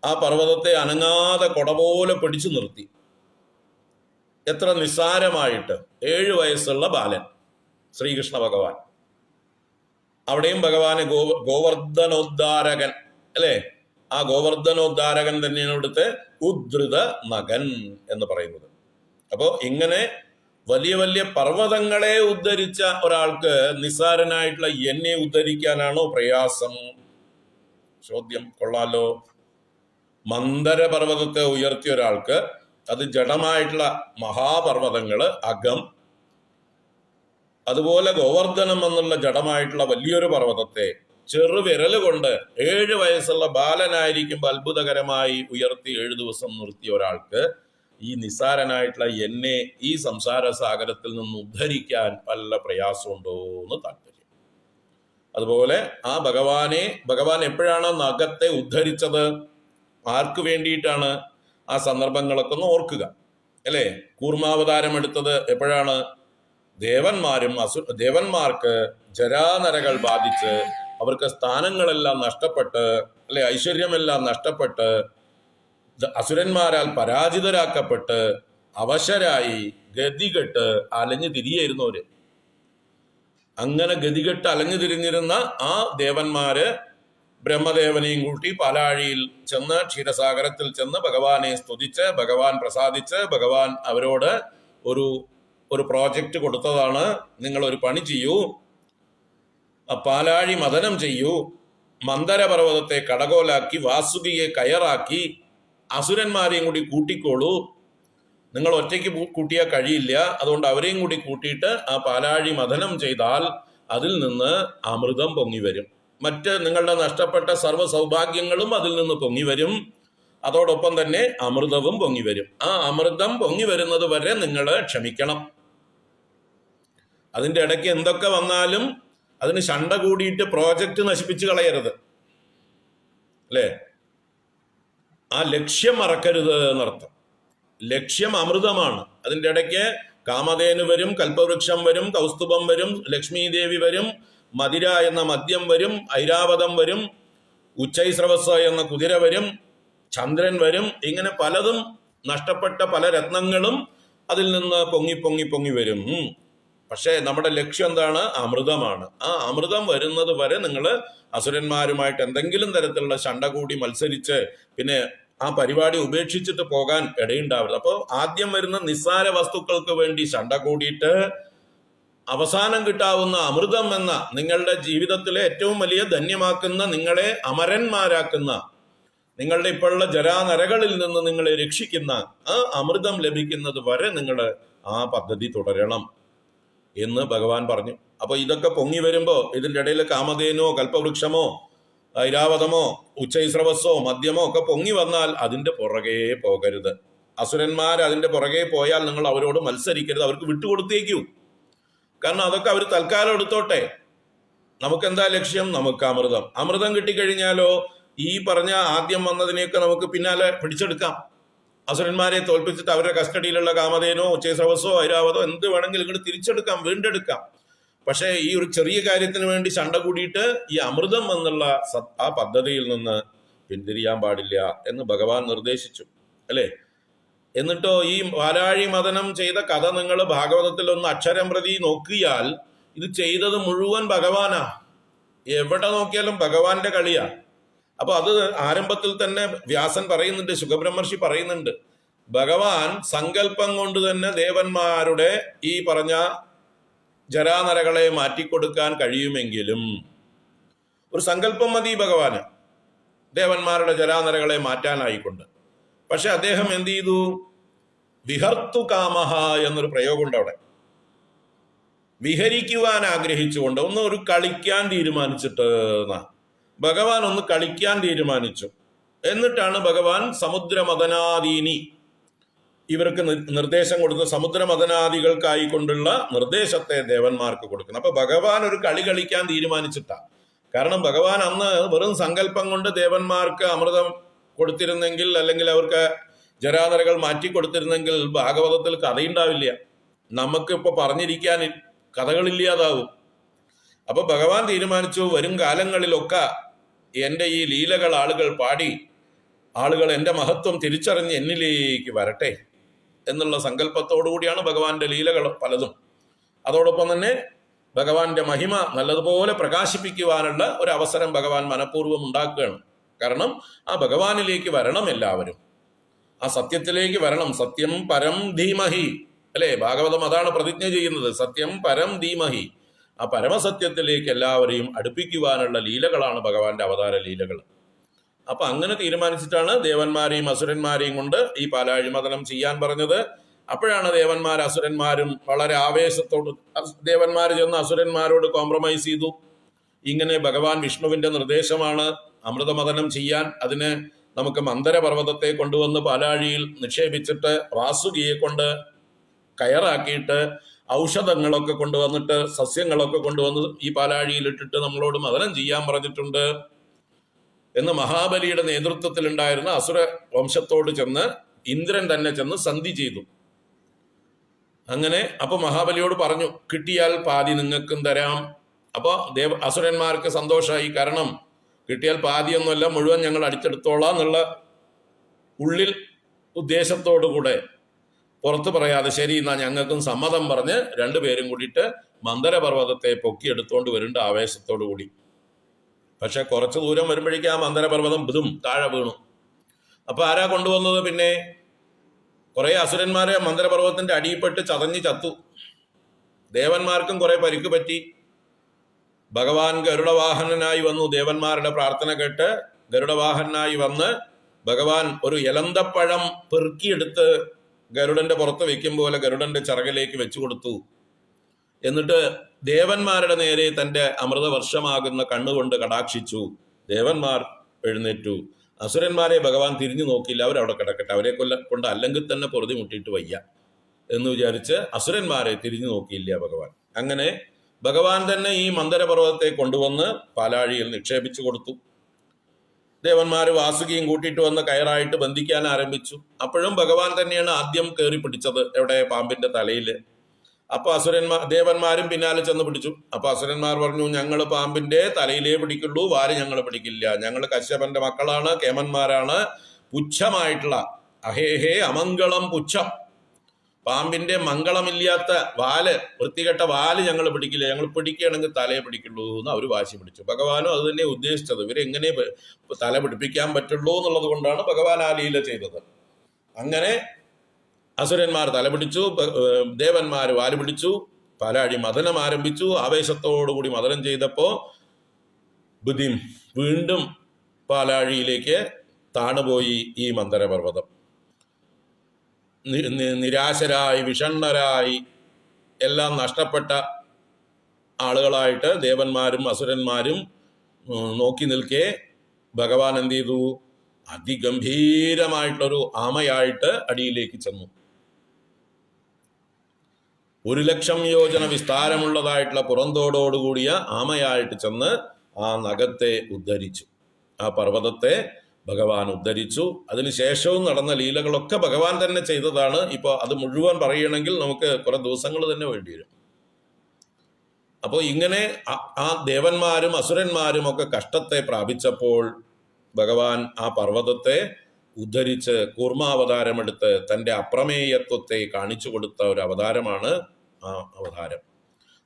ആ പർവ്വതത്തെ അനങ്ങാതെ കൊട പോലെ പിടിച്ചു നിർത്തി. എത്ര നിസ്സാരമായിട്ട്. 7 വയസ്സുള്ള ബാലൻ ശ്രീകൃഷ്ണ ഭഗവാൻ. അവിടെയും ഭഗവാന് ഗോവർദ്ധനോദ്ധാരകൻ അല്ലെ? ആ ഗോവർദ്ധനോദ്ധാരകൻ തന്നെയാണ് ഇവിടുത്തെ ഉദ്ധൃത നഗൻ എന്ന് പറയുന്നത്. അപ്പോ ഇങ്ങനെ വലിയ വലിയ പർവ്വതങ്ങളെ ഉദ്ധരിച്ച ഒരാൾക്ക് നിസ്സാരനായിട്ടുള്ള എന്നെ ഉദ്ധരിക്കാനാണോ പ്രയാസം? ചോദ്യം കൊള്ളാലോ. മന്ദര പർവ്വതത്തെ ഉയർത്തിയ ഒരാൾക്ക് അത് ജഡമായിട്ടുള്ള മഹാപർവ്വതങ്ങള് അകം, അതുപോലെ ഗോവർദ്ധനം എന്നുള്ള ജഡമായിട്ടുള്ള വലിയൊരു പർവ്വതത്തെ ചെറുവിരല് കൊണ്ട് 7 വയസ്സുള്ള ബാലനായിരിക്കുമ്പോൾ അത്ഭുതകരമായി ഉയർത്തി 7 ദിവസം നിർത്തിയ ഒരാൾക്ക് ഈ നിസ്സാരനായിട്ടുള്ള എന്നെ ഈ സംസാര സാഗരത്തിൽ നിന്ന് ഉദ്ധരിക്കാൻ വല്ല പ്രയാസമുണ്ടോ എന്ന് താല്പര്യം. അതുപോലെ ആ ഭഗവാൻ എപ്പോഴാണ് നഖത്തെ ഉദ്ധരിച്ചത്? ആർക്ക് വേണ്ടിയിട്ടാണ്? ആ സന്ദർഭങ്ങളൊക്കെ ഒന്ന് ഓർക്കുക അല്ലേ? കൂർമാവതാരം എടുത്തത് എപ്പോഴാണ്? ദേവന്മാർക്ക് ജരാനരകൾ ബാധിച്ച് അവർക്ക് സ്ഥാനങ്ങളെല്ലാം നഷ്ടപ്പെട്ട് അല്ലെ, ഐശ്വര്യമെല്ലാം നഷ്ടപ്പെട്ട് അസുരന്മാരാൽ പരാജിതരാക്കപ്പെട്ട് അവശരായി ഗതികെട്ട് അലഞ്ഞു തിരിയായിരുന്നവര്. അങ്ങനെ ഗതികെട്ട് അലഞ്ഞു തിരിഞ്ഞിരുന്ന ആ ദേവന്മാര് ബ്രഹ്മദേവനെയും കൂട്ടി പാലാഴിയിൽ ചെന്ന് ക്ഷീരസാഗരത്തിൽ ചെന്ന് ഭഗവാനെ സ്തുതിച്ച് ഭഗവാൻ പ്രസാദിച്ച് ഭഗവാൻ അവരോട് ഒരു പ്രോജക്റ്റ് കൊടുത്തതാണ്. നിങ്ങൾ ഒരു പണി ചെയ്യൂ, പാലാഴി മഥനം ചെയ്യൂ, മന്ദരപർവ്വതത്തെ കടകോലാക്കി വാസുകിയെ കയറാക്കി അസുരന്മാരെയും കൂടി കൂട്ടിക്കോളൂ. നിങ്ങൾ ഒറ്റയ്ക്ക് കൂട്ടിയാൽ കഴിയില്ല, അതുകൊണ്ട് അവരെയും കൂടി കൂട്ടിയിട്ട് ആ പാലാഴി മഥനം ചെയ്താൽ അതിൽ നിന്ന് അമൃതം പൊങ്ങി വരും. മറ്റ് നിങ്ങളുടെ നഷ്ടപ്പെട്ട സർവ്വ സൗഭാഗ്യങ്ങളും അതിൽ നിന്ന് പൊങ്ങി വരും. അതോടൊപ്പം തന്നെ അമൃതവും പൊങ്ങി വരും. ആ അമൃതം പൊങ്ങി വരുന്നത് വരെ നിങ്ങൾ ക്ഷമിക്കണം. അതിൻ്റെ ഇടയ്ക്ക് എന്തൊക്കെ വന്നാലും അതിന് ശണ്ട കൂടിയിട്ട് പ്രോജക്റ്റ് നശിപ്പിച്ച് കളയരുത് അല്ലേ? ആ ലക്ഷ്യം മറക്കരുത് എന്നർത്ഥം. ലക്ഷ്യം അമൃതമാണ്. അതിൻ്റെ ഇടയ്ക്ക് കാമധേനു വരും, കൽപ്പവൃക്ഷം വരും, കൗസ്തുഭം വരും, ലക്ഷ്മി ദേവി വരും, മദിര എന്ന മദ്യം വരും, ഐരാവതം വരും, ഉച്ചൈസ്രവസ് എന്ന കുതിര വരും, ചന്ദ്രൻ വരും. ഇങ്ങനെ പലതും നഷ്ടപ്പെട്ട പല രത്നങ്ങളും അതിൽ നിന്ന് പൊങ്ങി പൊങ്ങി പൊങ്ങി വരും. പക്ഷേ നമ്മുടെ ലക്ഷ്യം എന്താണ്? അമൃതമാണ്. ആ അമൃതം വരുന്നത് വരെ നിങ്ങൾ അസുരന്മാരുമായിട്ട് എന്തെങ്കിലും തരത്തിലുള്ള ശണ്ട കൂടി മത്സരിച്ച് പിന്നെ ആ പരിപാടി ഉപേക്ഷിച്ചിട്ട് പോകാൻ ഇടയുണ്ടാവരുത്. അപ്പോൾ ആദ്യം വരുന്ന നിസ്സാര വസ്തുക്കൾക്ക് വേണ്ടി ശണ്ട കൂടിയിട്ട് അവസാനം കിട്ടാവുന്ന അമൃതം എന്ന നിങ്ങളുടെ ജീവിതത്തിലെ ഏറ്റവും വലിയ ധന്യമാക്കുന്ന, നിങ്ങളെ അമരന്മാരാക്കുന്ന, നിങ്ങളുടെ ഇപ്പോഴുള്ള ജരാനരകളിൽ നിന്ന് നിങ്ങളെ രക്ഷിക്കുന്ന ആ അമൃതം ലഭിക്കുന്നത് വരെ നിങ്ങൾ ആ പദ്ധതി തുടരണം എന്ന് ഭഗവാൻ പറഞ്ഞു. അപ്പൊ ഇതൊക്കെ പൊങ്ങി വരുമ്പോ ഇതിൻ്റെ ഇടയിൽ കാമധേനോ കൽപ്പവൃക്ഷമോ ഐരാവതമോ ഉച്ചൈസ്രവസ്സോ മദ്യമോ ഒക്കെ പൊങ്ങി വന്നാൽ അതിന്റെ പുറകെ പോകരുത്. അസുരന്മാർ അതിന്റെ പുറകെ പോയാൽ നിങ്ങൾ അവരോട് മത്സരിക്കരുത്, അവർക്ക് വിട്ടുകൊടുത്തേക്കൂ. കാരണം അതൊക്കെ അവർ തൽക്കാലം എടുത്തോട്ടെ. നമുക്കെന്താ ലക്ഷ്യം? നമുക്ക് അമൃതം. അമൃതം കിട്ടിക്കഴിഞ്ഞാലോ ഈ പറഞ്ഞ ആദ്യം വന്നതിനെയൊക്കെ നമുക്ക് പിന്നാലെ പിടിച്ചെടുക്കാം. അസുരന്മാരെ തോൽപ്പിച്ചിട്ട് അവരുടെ കസ്റ്റഡിയിലുള്ള കാമധേനോ ഉച്ചൈസ്രവസ്സോ ഐരാവതോ എന്ത് വേണമെങ്കിലും ഇങ്ങോട്ട് തിരിച്ചെടുക്കാം, വീണ്ടെടുക്കാം. പക്ഷേ ഈ ഒരു ചെറിയ കാര്യത്തിന് വേണ്ടി ശണ്ട കൂടിയിട്ട് ഈ അമൃതം എന്നുള്ള ആ പദ്ധതിയിൽ നിന്ന് പിന്തിരിയാൻ പാടില്ല എന്ന് ഭഗവാൻ നിർദ്ദേശിച്ചു, അല്ലേ? എന്നിട്ടോ ഈ പാലാഴി മദനം ചെയ്ത കഥ നിങ്ങൾ ഭാഗവതത്തിൽ ഒന്ന് അക്ഷരം പ്രതി നോക്കിയാൽ ഇത് ചെയ്തത് മുഴുവൻ ഭഗവാനാ. എവിടെ നോക്കിയാലും ഭഗവാന്റെ കളിയാ. അപ്പൊ അത് ആരംഭത്തിൽ തന്നെ വ്യാസൻ പറയുന്നുണ്ട്, ശുഖബ്രഹ്മർഷി പറയുന്നുണ്ട്, ഭഗവാൻ സങ്കല്പം കൊണ്ട് തന്നെ ദേവന്മാരുടെ ഈ പറഞ്ഞ ജരാനരകളെ മാറ്റിക്കൊടുക്കാൻ കഴിയുമെങ്കിലും ഒരു സങ്കല്പം മതി ഭഗവാന് ദേവന്മാരുടെ ജരാനരകളെ മാറ്റാനായിക്കൊണ്ട്. പക്ഷെ അദ്ദേഹം എന്ത് ചെയ്തു? വിഹർത്തു കാമഹ എന്നൊരു പ്രയോഗമുണ്ട് അവിടെ. വിഹരിക്കുവാൻ ആഗ്രഹിച്ചുകൊണ്ട് ഒരു കളിക്കാൻ തീരുമാനിച്ചിട്ട് ഭഗവാൻ ഒന്ന് കളിക്കാൻ തീരുമാനിച്ചു. എന്നിട്ടാണ് ഭഗവാൻ സമുദ്രമദനാദീനി ഇവർക്ക് നിർദ്ദേശം കൊടുത്ത് സമുദ്രമദനാദികൾക്കായിക്കൊണ്ടുള്ള നിർദ്ദേശത്തെ ദേവന്മാർക്ക് കൊടുക്കണം. അപ്പൊ ഭഗവാൻ ഒരു കളി കളിക്കാൻ തീരുമാനിച്ചിട്ടാ. കാരണം ഭഗവാൻ അന്ന് വെറും സങ്കല്പം കൊണ്ട് ദേവന്മാർക്ക് അമൃതം കൊടുത്തിരുന്നെങ്കിൽ, അല്ലെങ്കിൽ അവർക്ക് ജരാനരകൾ മാറ്റിക്കൊടുത്തിരുന്നെങ്കിൽ ഭാഗവതത്തിൽ കഥയുണ്ടാവില്ല. നമുക്ക് ഇപ്പൊ പറഞ്ഞിരിക്കാൻ കഥകളില്ലാതാവും. അപ്പൊ ഭഗവാൻ തീരുമാനിച്ചു, വരും കാലങ്ങളിലൊക്കെ എൻ്റെ ഈ ലീലകൾ ആളുകൾ പാടി ആളുകൾ എൻ്റെ മഹത്വം തിരിച്ചറിഞ്ഞ് എന്നിലേക്ക് വരട്ടെ എന്നുള്ള സങ്കല്പത്തോടു കൂടിയാണ് ഭഗവാന്റെ ലീലകൾ പലതും. അതോടൊപ്പം തന്നെ ഭഗവാന്റെ മഹിമ നല്ലതുപോലെ പ്രകാശിപ്പിക്കുവാനുള്ള ഒരു അവസരം ഭഗവാൻ മനഃപൂർവ്വം ഉണ്ടാക്കുകയാണ്. കാരണം ആ ഭഗവാനിലേക്ക് വരണം, എല്ലാവരും ആ സത്യത്തിലേക്ക് വരണം. സത്യം പരം ധീമഹി, അല്ലെ? ഭാഗവതം അതാണ് പ്രതിജ്ഞ ചെയ്യുന്നത്, സത്യം പരം ധീമഹി. ആ പരമസത്യത്തിലേക്ക് എല്ലാവരെയും അടുപ്പിക്കുവാനുള്ള ലീലകളാണ് ഭഗവാന്റെ അവതാര ലീലകൾ. അപ്പൊ അങ്ങനെ തീരുമാനിച്ചിട്ടാണ് ദേവന്മാരെയും അസുരന്മാരെയും കൊണ്ട് ഈ പാലാഴി മദനം ചെയ്യാൻ പറഞ്ഞത്. അപ്പോഴാണ് ദേവന്മാർ അസുരന്മാരും വളരെ ആവേശത്തോട് ദേവന്മാർ ചെന്ന് അസുരന്മാരോട് കോംപ്രമൈസ് ചെയ്തു. ഇങ്ങനെ ഭഗവാൻ വിഷ്ണുവിന്റെ നിർദ്ദേശമാണ് അമൃതമദനം ചെയ്യാൻ. അതിന് നമുക്ക് മന്ദരപർവ്വതത്തെ കൊണ്ടുവന്ന് പാലാഴിയിൽ നിക്ഷേപിച്ചിട്ട് വാസുകിയെ കൊണ്ട് കയറാക്കിയിട്ട് ഔഷധങ്ങളൊക്കെ കൊണ്ടുവന്നിട്ട് സസ്യങ്ങളൊക്കെ കൊണ്ടുവന്ന് ഈ പാലാഴിയിൽ ഇട്ടിട്ട് നമ്മളോട് മദനം ചെയ്യാൻ പറഞ്ഞിട്ടുണ്ട് എന്ന് മഹാബലിയുടെ നേതൃത്വത്തിൽ ഉണ്ടായിരുന്ന അസുര വംശത്തോട് ചെന്ന് ഇന്ദ്രൻ തന്നെ ചെന്ന് സന്ധി ചെയ്തു. അങ്ങനെ അപ്പൊ മഹാബലിയോട് പറഞ്ഞു, കിട്ടിയാൽ പാതി നിങ്ങൾക്കും തരാം. അപ്പൊ അസുരന്മാർക്ക് സന്തോഷമായി. കാരണം കിട്ടിയാൽ പാതിയൊന്നുമല്ല, മുഴുവൻ ഞങ്ങൾ അടിച്ചെടുത്തോളാം എന്നുള്ള ഉള്ളിൽ ഉദ്ദേശത്തോടു കൂടെ പുറത്ത് പറയാതെ ശരി എന്നാ ഞങ്ങൾക്കും സമ്മതം പറഞ്ഞ് രണ്ടുപേരും കൂടിയിട്ട് മന്ദരപർവ്വതത്തെ പൊക്കിയെടുത്തോണ്ട് വരുന്നുണ്ട് ആവേശത്തോടു കൂടി. പക്ഷെ കുറച്ച് ദൂരം വരുമ്പോഴേക്കും ആ മന്ദരപർവ്വതം ബുധും താഴെ വീണു. അപ്പൊ ആരാ കൊണ്ടുവന്നത്? പിന്നെ കുറെ അസുരന്മാരെ മന്ദരപർവ്വതത്തിന്റെ അടിയിൽപ്പെട്ട് ചതഞ്ഞ് ചത്തു. ദേവന്മാർക്കും കുറെ പരിക്ക് പറ്റി. ഭഗവാൻ ഗരുഡവാഹനനായി വന്നു. ദേവന്മാരുടെ പ്രാർത്ഥന കേട്ട് ഗരുഡവാഹനായി വന്ന് ഭഗവാൻ ഒരു എലന്തപ്പഴം പെറുക്കിയെടുത്ത് ഗരുഡന്റെ പുറത്ത് വെക്കും പോലെ ഗരുഡന്റെ ചിറകിലേക്ക് വെച്ചു കൊടുത്തു. എന്നിട്ട് ദേവന്മാരുടെ നേരെ തന്റെ അമൃതവർഷമാകുന്ന കണ്ണുകൊണ്ട് കടാക്ഷിച്ചു. ദേവന്മാർ എഴുന്നേറ്റു. അസുരന്മാരെ ഭഗവാൻ തിരിഞ്ഞു നോക്കിയില്ല. അവരവിടെ കിടക്കട്ടെ, അവരെ കൊണ്ട് അല്ലെങ്കിൽ തന്നെ പൊറുതി മുട്ടിയിട്ട് വയ്യ എന്ന് വിചാരിച്ച് അസുരന്മാരെ തിരിഞ്ഞു നോക്കിയില്ല ഭഗവാൻ. അങ്ങനെ ഭഗവാൻ തന്നെ ഈ മന്ദരപർവ്വതത്തെ കൊണ്ടുവന്ന് പാലാഴിയിൽ നിക്ഷേപിച്ചു കൊടുത്തു. ദേവന്മാർ വാസുകിയും കൂട്ടിയിട്ട് വന്ന് കയറായിട്ട് ബന്ധിക്കാൻ ആരംഭിച്ചു. അപ്പോഴും ഭഗവാൻ തന്നെയാണ് ആദ്യം കയറി പിടിച്ചത്. എവിടെ? പാമ്പിന്റെ തലയിൽ. അപ്പൊ ദേവന്മാരും പിന്നാലെ ചെന്ന് പിടിച്ചു. അപ്പൊ അസുരന്മാർ പറഞ്ഞു, ഞങ്ങൾ പാമ്പിന്റെ തലയിലേ പിടിക്കുള്ളൂ, വാല് ഞങ്ങൾ പിടിക്കില്ല, ഞങ്ങൾ കശ്യപന്റെ മക്കളാണ്, കേമന്മാരാണ്, പുച്ഛമായിട്ടുള്ള അഹേഹേ അമംഗളം പുച്ഛം, പാമ്പിന്റെ മംഗളമില്ലാത്ത വാല്, വൃത്തികെട്ട വാല് ഞങ്ങൾ പിടിക്കില്ല, ഞങ്ങൾ പിടിക്കുകയാണെങ്കിൽ തലയെ പിടിക്കുള്ളൂ എന്ന് അവർ വാശി പിടിച്ചു. ഭഗവാനും അത് തന്നെ ഉദ്ദേശിച്ചത്, ഇവരെങ്ങനെ തല പിടിപ്പിക്കാൻ പറ്റുള്ളൂ എന്നുള്ളത് കൊണ്ടാണ് ഭഗവാൻ ആ ലീല ചെയ്തത്. അങ്ങനെ അസുരന്മാർ തല പിടിച്ചു, ദേവന്മാർ വാല് പിടിച്ചു, പാലാഴി മഥനം ആരംഭിച്ചു. ആവേശത്തോടുകൂടി മഥനം ചെയ്തപ്പോ ബുദ്ധിം വീണ്ടും പാലാഴിയിലേക്ക് താണുപോയി ഈ മന്ദരപർവ്വതം. നിരാശരായി വിഷണ്ണരായി എല്ലാം നഷ്ടപ്പെട്ട ആളുകളായിട്ട് ദേവന്മാരും അസുരന്മാരും നോക്കി നിൽക്കെ ഭഗവാൻ എന്ത് ചെയ്തു? അതിഗംഭീരമായിട്ടൊരു ആമയായിട്ട് അടിയിലേക്ക് ചെന്നു. 1,00,000 യോജന വിസ്താരമുള്ളതായിട്ടുള്ള പുറന്തോടോടുകൂടിയ ആമയായിട്ട് ചെന്ന് ആ നഖത്തെ ഉദ്ധരിച്ചു. ആ പർവ്വതത്തെ ഭഗവാൻ ഉദ്ധരിച്ചു. അതിനുശേഷവും നടന്ന ലീലകളൊക്കെ ഭഗവാൻ തന്നെ ചെയ്തതാണ്. ഇപ്പോൾ അത് മുഴുവൻ പറയണമെങ്കിൽ നമുക്ക് കുറെ ദിവസങ്ങൾ തന്നെ വേണ്ടി വരും. അപ്പോൾ ഇങ്ങനെ ആ ദേവന്മാരും അസുരന്മാരും ഒക്കെ കഷ്ടത്തെ പ്രാപിച്ചപ്പോൾ ഭഗവാൻ ആ പർവ്വതത്തെ ഉദ്ധരിച്ച് കൂർമാവതാരമെടുത്ത് തൻ്റെ അപ്രമേയത്വത്തെ കാണിച്ചു കൊടുത്ത ഒരു അവതാരമാണ് ആ അവതാരം.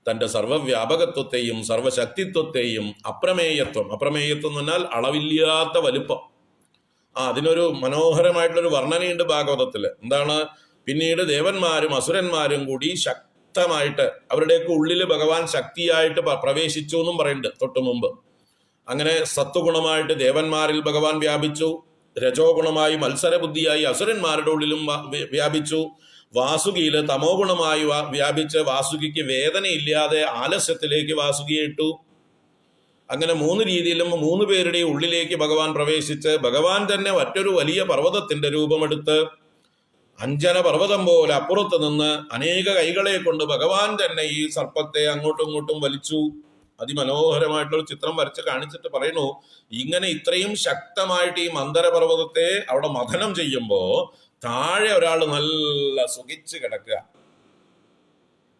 തൻ്റെ സർവവ്യാപകത്വത്തെയും സർവശക്തിത്വത്തെയും അപ്രമേയത്വം എന്ന് പറഞ്ഞാൽ അളവില്ലാത്ത വലുപ്പം. അതിനൊരു മനോഹരമായിട്ടുള്ളൊരു വർണ്ണനയുണ്ട് ഭാഗവതത്തിൽ. എന്താണ്? പിന്നീട് ദേവന്മാരും അസുരന്മാരും കൂടി ശക്തമായിട്ട് അവരുടെയൊക്കെ ഉള്ളിൽ ഭഗവാൻ ശക്തിയായിട്ട് പ്രവേശിച്ചു എന്നും പറയുന്നുണ്ട് തൊട്ടു മുമ്പ്. അങ്ങനെ സത്വഗുണമായിട്ട് ദേവന്മാരിൽ ഭഗവാൻ വ്യാപിച്ചു, രജോ ഗുണമായി മത്സരബുദ്ധിയായി അസുരന്മാരുടെ ഉള്ളിലും വ്യാപിച്ചു, വാസുകിയിൽ തമോ ഗുണമായി വ്യാപിച്ച് വാസുകിക്ക് വേദനയില്ലാതെ ആലസ്യത്തിലേക്ക് വാസുകിയെ ഇട്ടു. അങ്ങനെ 3 രീതിയിലും 3 പേരുടെ ഉള്ളിലേക്ക് ഭഗവാൻ പ്രവേശിച്ച് ഭഗവാൻ തന്നെ മറ്റൊരു വലിയ പർവ്വതത്തിന്റെ രൂപമെടുത്ത് അഞ്ജന പർവ്വതം പോലെ അപ്പുറത്ത് നിന്ന് അനേക കൈകളെ കൊണ്ട് ഭഗവാൻ തന്നെ ഈ സർപ്പത്തെ അങ്ങോട്ടും ഇങ്ങോട്ടും വലിച്ചു. അതിമനോഹരമായിട്ടുള്ള ചിത്രം വരച്ച് കാണിച്ചിട്ട് പറയുന്നു, ഇങ്ങനെ ഇത്രയും ശക്തമായിട്ട് ഈ മന്ദരപർവ്വതത്തെ അവിടെ മഥനം ചെയ്യുമ്പോ താഴെ ഒരാൾ നല്ല സുഖിച്ച് കിടക്കുക,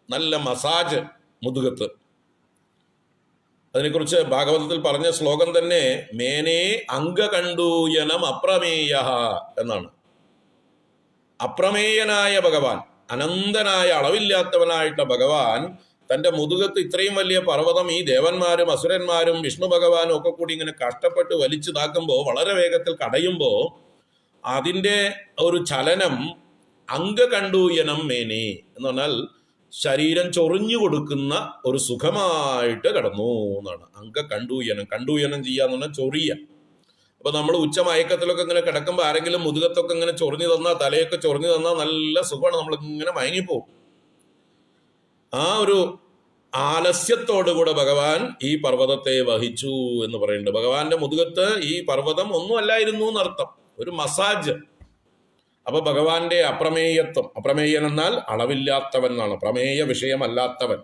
നല്ല മസാജ് മുതുകത്ത്. അതിനെക്കുറിച്ച് ഭാഗവതത്തിൽ പറഞ്ഞ ശ്ലോകം തന്നെ മേനേ അംഗകണ്ടൂയനം അപ്രമേയ എന്നാണ്. അപ്രമേയനായ ഭഗവാൻ, അനന്തനായ അളവില്ലാത്തവനായിട്ടുള്ള ഭഗവാൻ തൻ്റെ മുതുകത്ത് ഇത്രയും വലിയ പർവ്വതം ഈ ദേവന്മാരും അസുരന്മാരും വിഷ്ണു ഭഗവാനും ഒക്കെ കൂടി ഇങ്ങനെ കഷ്ടപ്പെട്ട് വലിച്ചിതാക്കുമ്പോൾ, വളരെ വേഗത്തിൽ കടയുമ്പോൾ അതിൻ്റെ ഒരു ചലനം അംഗകണ്ടൂയനം മേനേ എന്ന് പറഞ്ഞാൽ ശരീരം ചൊറിഞ്ഞു കൊടുക്കുന്ന ഒരു സുഖമായിട്ട് കിടന്നു എന്നാണ്. കണ്ടൂയനം ചെയ്യാന്ന് പറഞ്ഞാൽ ചൊറിയ. അപ്പൊ നമ്മൾ ഉച്ചമയക്കത്തിലൊക്കെ ഇങ്ങനെ കിടക്കുമ്പോൾ ആരെങ്കിലും മുതുകത്തൊക്കെ ഇങ്ങനെ ചൊറിഞ്ഞു തന്നാൽ, തലയൊക്കെ ചൊറിഞ്ഞു തന്നാൽ നല്ല സുഖമാണ്, നമ്മൾ ഇങ്ങനെ മയങ്ങിപ്പോവും. ആ ഒരു ആലസ്യത്തോടുകൂടെ ഭഗവാൻ ഈ പർവ്വതത്തെ വഹിച്ചു എന്ന് പറയുന്നുണ്ട്. ഭഗവാന്റെ മുതുകത്ത് ഈ പർവ്വതം ഒന്നും അല്ലായിരുന്നു എന്നർത്ഥം, ഒരു മസാജ്. അപ്പൊ ഭഗവാന്റെ അപ്രമേയത്വം, അപ്രമേയൻ എന്നാൽ അളവില്ലാത്തവൻ എന്നാണ്. പ്രമേയ വിഷയമല്ലാത്തവൻ,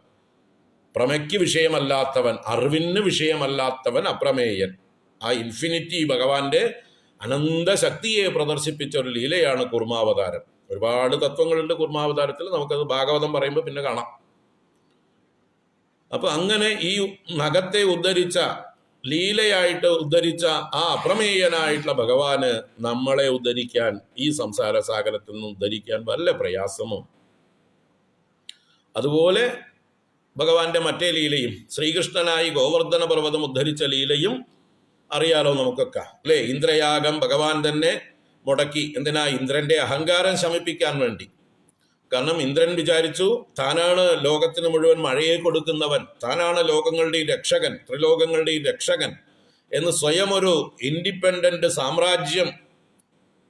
പ്രമയ്ക്ക് വിഷയമല്ലാത്തവൻ, അറിവിന് വിഷയമല്ലാത്തവൻ അപ്രമേയൻ. ആ ഇൻഫിനിറ്റി ഭഗവാന്റെ അനന്തശക്തിയെ പ്രദർശിപ്പിച്ച ഒരു ലീലയാണ് കൂർമാവതാരം. ഒരുപാട് തത്വങ്ങളുണ്ട് കൂർമാവതാരത്തിൽ, നമുക്കത് ഭാഗവതം പറയുമ്പോൾ പിന്നെ കാണാം. അപ്പൊ അങ്ങനെ ഈ നഖത്തെ ഉദ്ധരിച്ച, ലീലയായിട്ട് ഉദ്ധരിച്ച ആ അപ്രമേയനായിട്ടുള്ള ഭഗവാന് നമ്മളെ ഉദ്ധരിക്കാൻ, ഈ സംസാര സാഗരത്തിൽ നിന്ന് ഉദ്ധരിക്കാൻ വല്ല പ്രയാസമോ? അതുപോലെ ഭഗവാന്റെ മറ്റേ ലീലയും, ശ്രീകൃഷ്ണനായി ഗോവർദ്ധന പർവ്വതം ഉദ്ധരിച്ച ലീലയും അറിയാലോ നമുക്കൊക്കെ, അല്ലേ? ഇന്ദ്രയാഗം ഭഗവാൻ തന്നെ മുടക്കി. എന്തിനാ? ഇന്ദ്രന്റെ അഹങ്കാരം ശമിപ്പിക്കാൻ വേണ്ടി. കാരണം ഇന്ദ്രൻ വിചാരിച്ചു താനാണ് ലോകത്തിന് മുഴുവൻ മഴയെ കൊടുക്കുന്നവൻ, താനാണ് ലോകങ്ങളുടെയും രക്ഷകൻ, ത്രിലോകങ്ങളുടെയും രക്ഷകൻ എന്ന് സ്വയം ഒരു ഇൻഡിപെൻഡന്റ് സാമ്രാജ്യം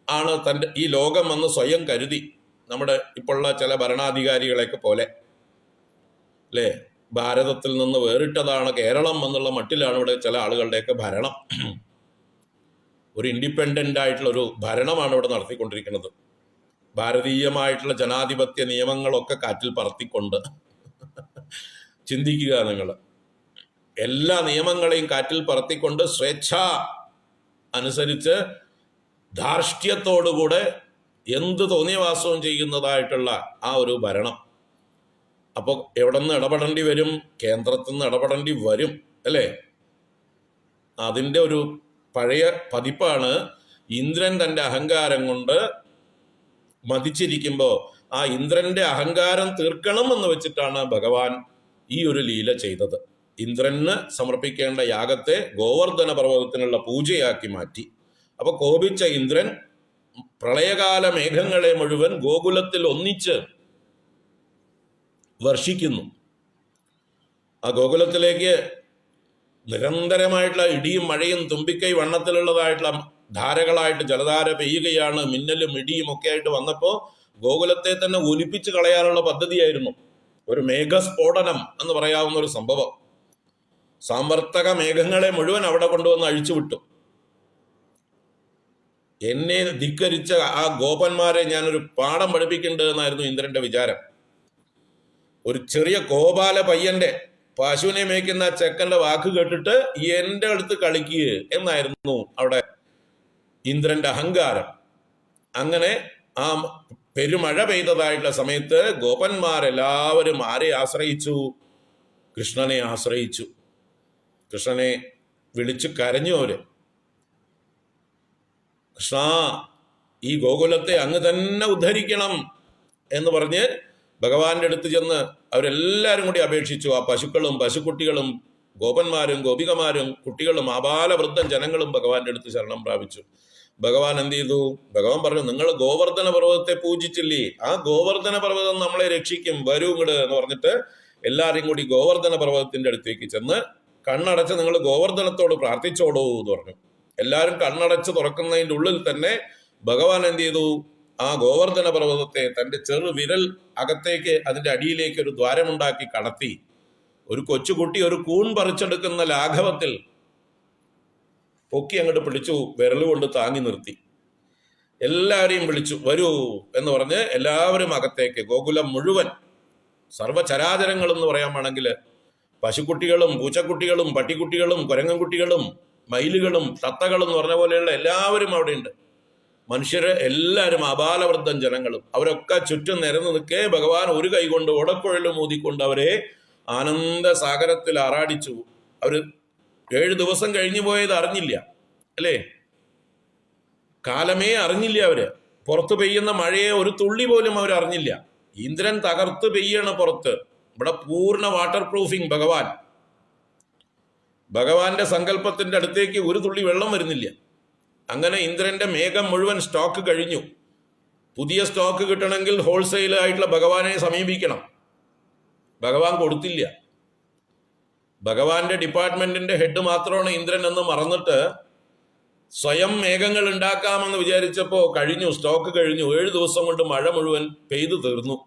ആണ് തൻ്റെ ഈ ലോകം എന്ന് സ്വയം കരുതി. നമ്മുടെ ഇപ്പോഴുള്ള ചില ഭരണാധികാരികളെയൊക്കെ പോലെ, അല്ലേ? ഭാരതത്തിൽ നിന്ന് വേറിട്ടതാണ് കേരളം എന്നുള്ള മട്ടിലാണ് ഇവിടെ ചില ആളുകളുടെയൊക്കെ ഭരണം. ഒരു ഇൻഡിപെൻഡന്റ് ആയിട്ടുള്ള ഒരു ഭരണമാണ് ഇവിടെ നടത്തിക്കൊണ്ടിരിക്കുന്നത്. ഭാരതീയമായിട്ടുള്ള ജനാധിപത്യ നിയമങ്ങളൊക്കെ കാറ്റിൽ പറത്തിക്കൊണ്ട്. ചിന്തിക്കുക നിങ്ങൾ, എല്ലാ നിയമങ്ങളെയും കാറ്റിൽ പറത്തിക്കൊണ്ട് സ്വേച്ഛ അനുസരിച്ച് ധാർഷ്ട്യത്തോടുകൂടെ എന്ത് തോന്നിയവാസവും ചെയ്യുന്നതായിട്ടുള്ള ആ ഒരു ഭരണം. അപ്പോൾ എവിടെ നിന്ന് ഇടപെടേണ്ടി വരും? കേന്ദ്രത്തിൽ നിന്ന് ഇടപെടേണ്ടി വരും, അല്ലേ? അതിൻ്റെ ഒരു പഴയ പതിപ്പാണ്. ഇന്ദ്രൻ തൻ്റെ അഹങ്കാരം കൊണ്ട് മതിച്ചിരിക്കുമ്പോൾ ആ ഇന്ദ്രന്റെ അഹങ്കാരം തീർക്കണം എന്ന് വെച്ചിട്ടാണ് ഭഗവാൻ ഈ ഒരു ലീല ചെയ്തത്. ഇന്ദ്രന് സമർപ്പിക്കേണ്ട യാഗത്തെ ഗോവർദ്ധന പർവ്വതത്തിനുള്ള പൂജയാക്കി മാറ്റി. അപ്പൊ കോപിച്ച ഇന്ദ്രൻ പ്രളയകാല മേഘങ്ങളെ മുഴുവൻ ഗോകുലത്തിൽ ഒന്നിച്ച് വർഷിക്കുന്നു. ആ ഗോകുലത്തിലേക്ക് നിരന്തരമായിട്ടുള്ള ഇടിയും മഴയും തുമ്പിക്കൈ വണ്ണത്തിലുള്ളതായിട്ടുള്ള ധാരകളായിട്ട് ജലധാര പെയ്യുകയാണ്. മിന്നലും ഇടിയും ഒക്കെ ആയിട്ട് വന്നപ്പോൾ ഗോകുലത്തെ തന്നെ ഒലിപ്പിച്ച് കളയാനുള്ള പദ്ധതിയായിരുന്നു. ഒരു മേഘസ്ഫോടനം എന്ന് പറയാവുന്ന ഒരു സംഭവം. സാമ്പർത്തക മേഘങ്ങളെ മുഴുവൻ അവിടെ കൊണ്ടുവന്ന് അഴിച്ചുവിട്ടു. എന്നെ ധിക്കരിച്ച ആ ഗോപന്മാരെ ഞാനൊരു പാഠം പഠിപ്പിക്കേണ്ടത് എന്നായിരുന്നു ഇന്ദ്രന്റെ വിചാരം. ഒരു ചെറിയ ഗോപാല പയ്യന്റെ, പശുവിനെ മേയ്ക്കുന്ന ചെക്കന്റെ വാക്ക് കേട്ടിട്ട് എന്റെ അടുത്ത് കളിക്കുക എന്നായിരുന്നു അവിടെ ഇന്ദ്രന്റെ അഹങ്കാരം. അങ്ങനെ ആ പെരുമഴ പെയ്തതായിട്ടുള്ള സമയത്ത് ഗോപന്മാരെല്ലാവരും ആരെ ആശ്രയിച്ചു? കൃഷ്ണനെ ആശ്രയിച്ചു. കൃഷ്ണനെ വിളിച്ചു കരഞ്ഞു അവര്. കൃഷ്ണ, ഈ ഗോകുലത്തെ അങ്ങ് തന്നെ ഉദ്ധരിക്കണം എന്ന് പറഞ്ഞ് ഭഗവാന്റെ അടുത്ത് ചെന്ന് അവരെല്ലാവരും കൂടി അപേക്ഷിച്ചു. ആ പശുക്കളും പശുക്കുട്ടികളും ഗോപന്മാരും ഗോപികമാരും കുട്ടികളും ആബാലവൃദ്ധം ജനങ്ങളും ഭഗവാന്റെ അടുത്ത് ശരണം പ്രാപിച്ചു. ഭഗവാൻ എന്ത് ചെയ്തു? ഭഗവാൻ പറഞ്ഞു, നിങ്ങൾ ഗോവർദ്ധന പർവ്വതത്തെ പൂജിച്ചില്ലേ, ആ ഗോവർദ്ധന പർവ്വതം നമ്മളെ രക്ഷിക്കും, വരൂ ഇങ്ങട് എന്ന് പറഞ്ഞിട്ട് എല്ലാവരും കൂടി ഗോവർദ്ധന പർവ്വതത്തിന്റെ അടുത്തേക്ക് ചെന്ന് കണ്ണടച്ച് നിങ്ങൾ ഗോവർദ്ധനത്തോട് പ്രാർത്ഥിച്ചോടൂ എന്ന് പറഞ്ഞു. എല്ലാവരും കണ്ണടച്ച് തുറക്കുന്നതിൻ്റെ ഉള്ളിൽ തന്നെ ഭഗവാൻ എന്ത് ചെയ്തു? ആ ഗോവർദ്ധന പർവ്വതത്തെ തൻ്റെ ചെറു വിരൽ അകത്തേക്ക് അതിൻ്റെ അടിയിലേക്ക് ഒരു ദ്വാരമുണ്ടാക്കി കടത്തി. ഒരു കൊച്ചുകുട്ടി ഒരു കൂൺ പറിച്ചെടുക്കുന്ന ലാഘവത്തിൽ പൊക്കി അങ്ങോട്ട് പിടിച്ചു, വിരലുകൊണ്ട് താങ്ങി നിർത്തി. എല്ലാവരെയും വിളിച്ചു, വരൂ എന്ന് പറഞ്ഞ് എല്ലാവരും അകത്തേക്ക്. ഗോകുലം മുഴുവൻ, സർവ്വചരാചരങ്ങൾ എന്ന് പറയാൻ വേണമെങ്കിൽ, പശുക്കുട്ടികളും പൂച്ചക്കുട്ടികളും പട്ടിക്കുട്ടികളും കുരങ്ങൻകുട്ടികളും മയിലുകളും തത്തകളും എന്ന് പറഞ്ഞ പോലെയുള്ള എല്ലാവരും അവിടെ ഉണ്ട്. മനുഷ്യര് എല്ലാവരും അപാലവൃദ്ധം ജനങ്ങളും അവരൊക്കെ ചുറ്റും നിരന്ന് നിൽക്കേ ഭഗവാൻ ഒരു കൈ കൊണ്ട് ഓടക്കുഴലും ഊതിക്കൊണ്ട് അവരെ ആനന്ദ സാഗരത്തിൽ ആറാടിച്ചു. അവര് 7 ദിവസം കഴിഞ്ഞു പോയത് അറിഞ്ഞില്ല, അല്ലേ? കാലമേ അറിഞ്ഞില്ല. അവര് പുറത്ത് പെയ്യുന്ന മഴയെ ഒരു തുള്ളി പോലും അവർ അറിഞ്ഞില്ല. ഇന്ദ്രൻ തകർത്ത് പെയ്യാണ് പുറത്ത്. ഇവിടെ പൂർണ്ണ വാട്ടർ പ്രൂഫിങ് ഭഗവാന്റെ സങ്കല്പത്തിന്റെ അടുത്തേക്ക് ഒരു തുള്ളി വെള്ളം വരുന്നില്ല. അങ്ങനെ ഇന്ദ്രന്റെ മേഘം മുഴുവൻ സ്റ്റോക്ക് കഴിഞ്ഞു. പുതിയ സ്റ്റോക്ക് കിട്ടണമെങ്കിൽ ഹോൾസെയിൽ ആയിട്ടുള്ള ഭഗവാനെ സമീപിക്കണം. ഭഗവാൻ കൊടുത്തില്ല. ഭഗവാന്റെ ഡിപ്പാർട്ട്മെന്റിന്റെ ഹെഡ് മാത്രമാണ് ഇന്ദ്രൻ എന്ന് മറന്നിട്ട് സ്വയം മേഘങ്ങൾ ഉണ്ടാക്കാമെന്ന് വിചാരിച്ചപ്പോൾ കഴിഞ്ഞു, സ്റ്റോക്ക് കഴിഞ്ഞു. 7 ദിവസം കൊണ്ട് മഴ മുഴുവൻ പെയ്തു തീർന്നു.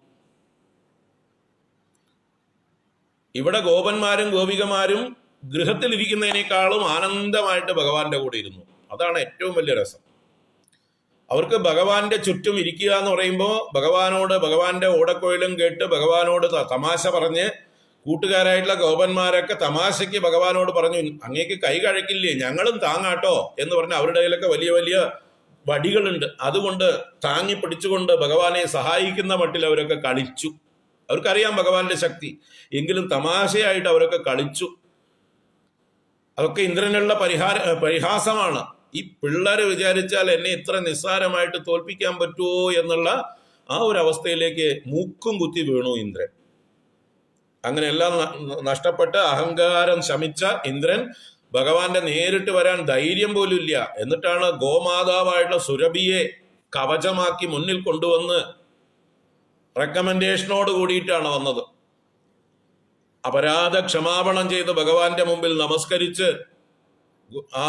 ഇവിടെ ഗോപന്മാരും ഗോപികമാരും ഗൃഹത്തിലിരിക്കുന്നതിനേക്കാളും ആനന്ദമായിട്ട് ഭഗവാന്റെ കൂടെ ഇരുന്നു. അതാണ് ഏറ്റവും വലിയ രസം. അവർക്ക് ഭഗവാന്റെ ചുറ്റും ഇരിക്കുക എന്ന് പറയുമ്പോൾ ഭഗവാനോട്, ഭഗവാന്റെ ഓടക്കുഴലും കേട്ട് ഭഗവാനോട് തമാശ പറഞ്ഞ്, കൂട്ടുകാരായിട്ടുള്ള ഗോപന്മാരൊക്കെ തമാശയ്ക്ക് ഭഗവാനോട് പറഞ്ഞു, അങ്ങേക്ക് കൈ കഴക്കില്ലേ, ഞങ്ങളും താങ്ങാട്ടോ എന്ന് പറഞ്ഞ് അവരുടെ കയ്യിലൊക്കെ വലിയ വലിയ വടികളുണ്ട്. അതുകൊണ്ട് താങ്ങി പിടിച്ചുകൊണ്ട് ഭഗവാനെ സഹായിക്കുന്ന മട്ടിൽ അവരൊക്കെ കളിച്ചു. അവർക്കറിയാം ഭഗവാന്റെ ശക്തി, എങ്കിലും തമാശയായിട്ട് അവരൊക്കെ കളിച്ചു. അതൊക്കെ ഇന്ദ്രനുള്ള പരിഹാസമാണ്. ഈ പിള്ളേര് വിചാരിച്ചാൽ എന്നെ ഇത്ര നിസ്സാരമായിട്ട് തോൽപ്പിക്കാൻ പറ്റുമോ എന്നുള്ള ആ ഒരു അവസ്ഥയിലേക്ക് മൂക്കും കുത്തി വീണു ഇന്ദ്രൻ. അങ്ങനെ എല്ലാം നഷ്ടപ്പെട്ട് അഹങ്കാരം ശമിച്ച ഇന്ദ്രൻ ഭഗവാന്റെ നേരിട്ട് വരാൻ ധൈര്യം പോലും ഇല്ല. എന്നിട്ടാണ് ഗോമാതാവായിട്ടുള്ള സുരഭിയെ കവചമാക്കി മുന്നിൽ കൊണ്ടുവന്ന് റെക്കമെൻഡേഷനോട് കൂടിയിട്ടാണ് വന്നത്. അപരാധ ക്ഷമാപണം ചെയ്ത് ഭഗവാന്റെ മുമ്പിൽ നമസ്കരിച്ച് ആ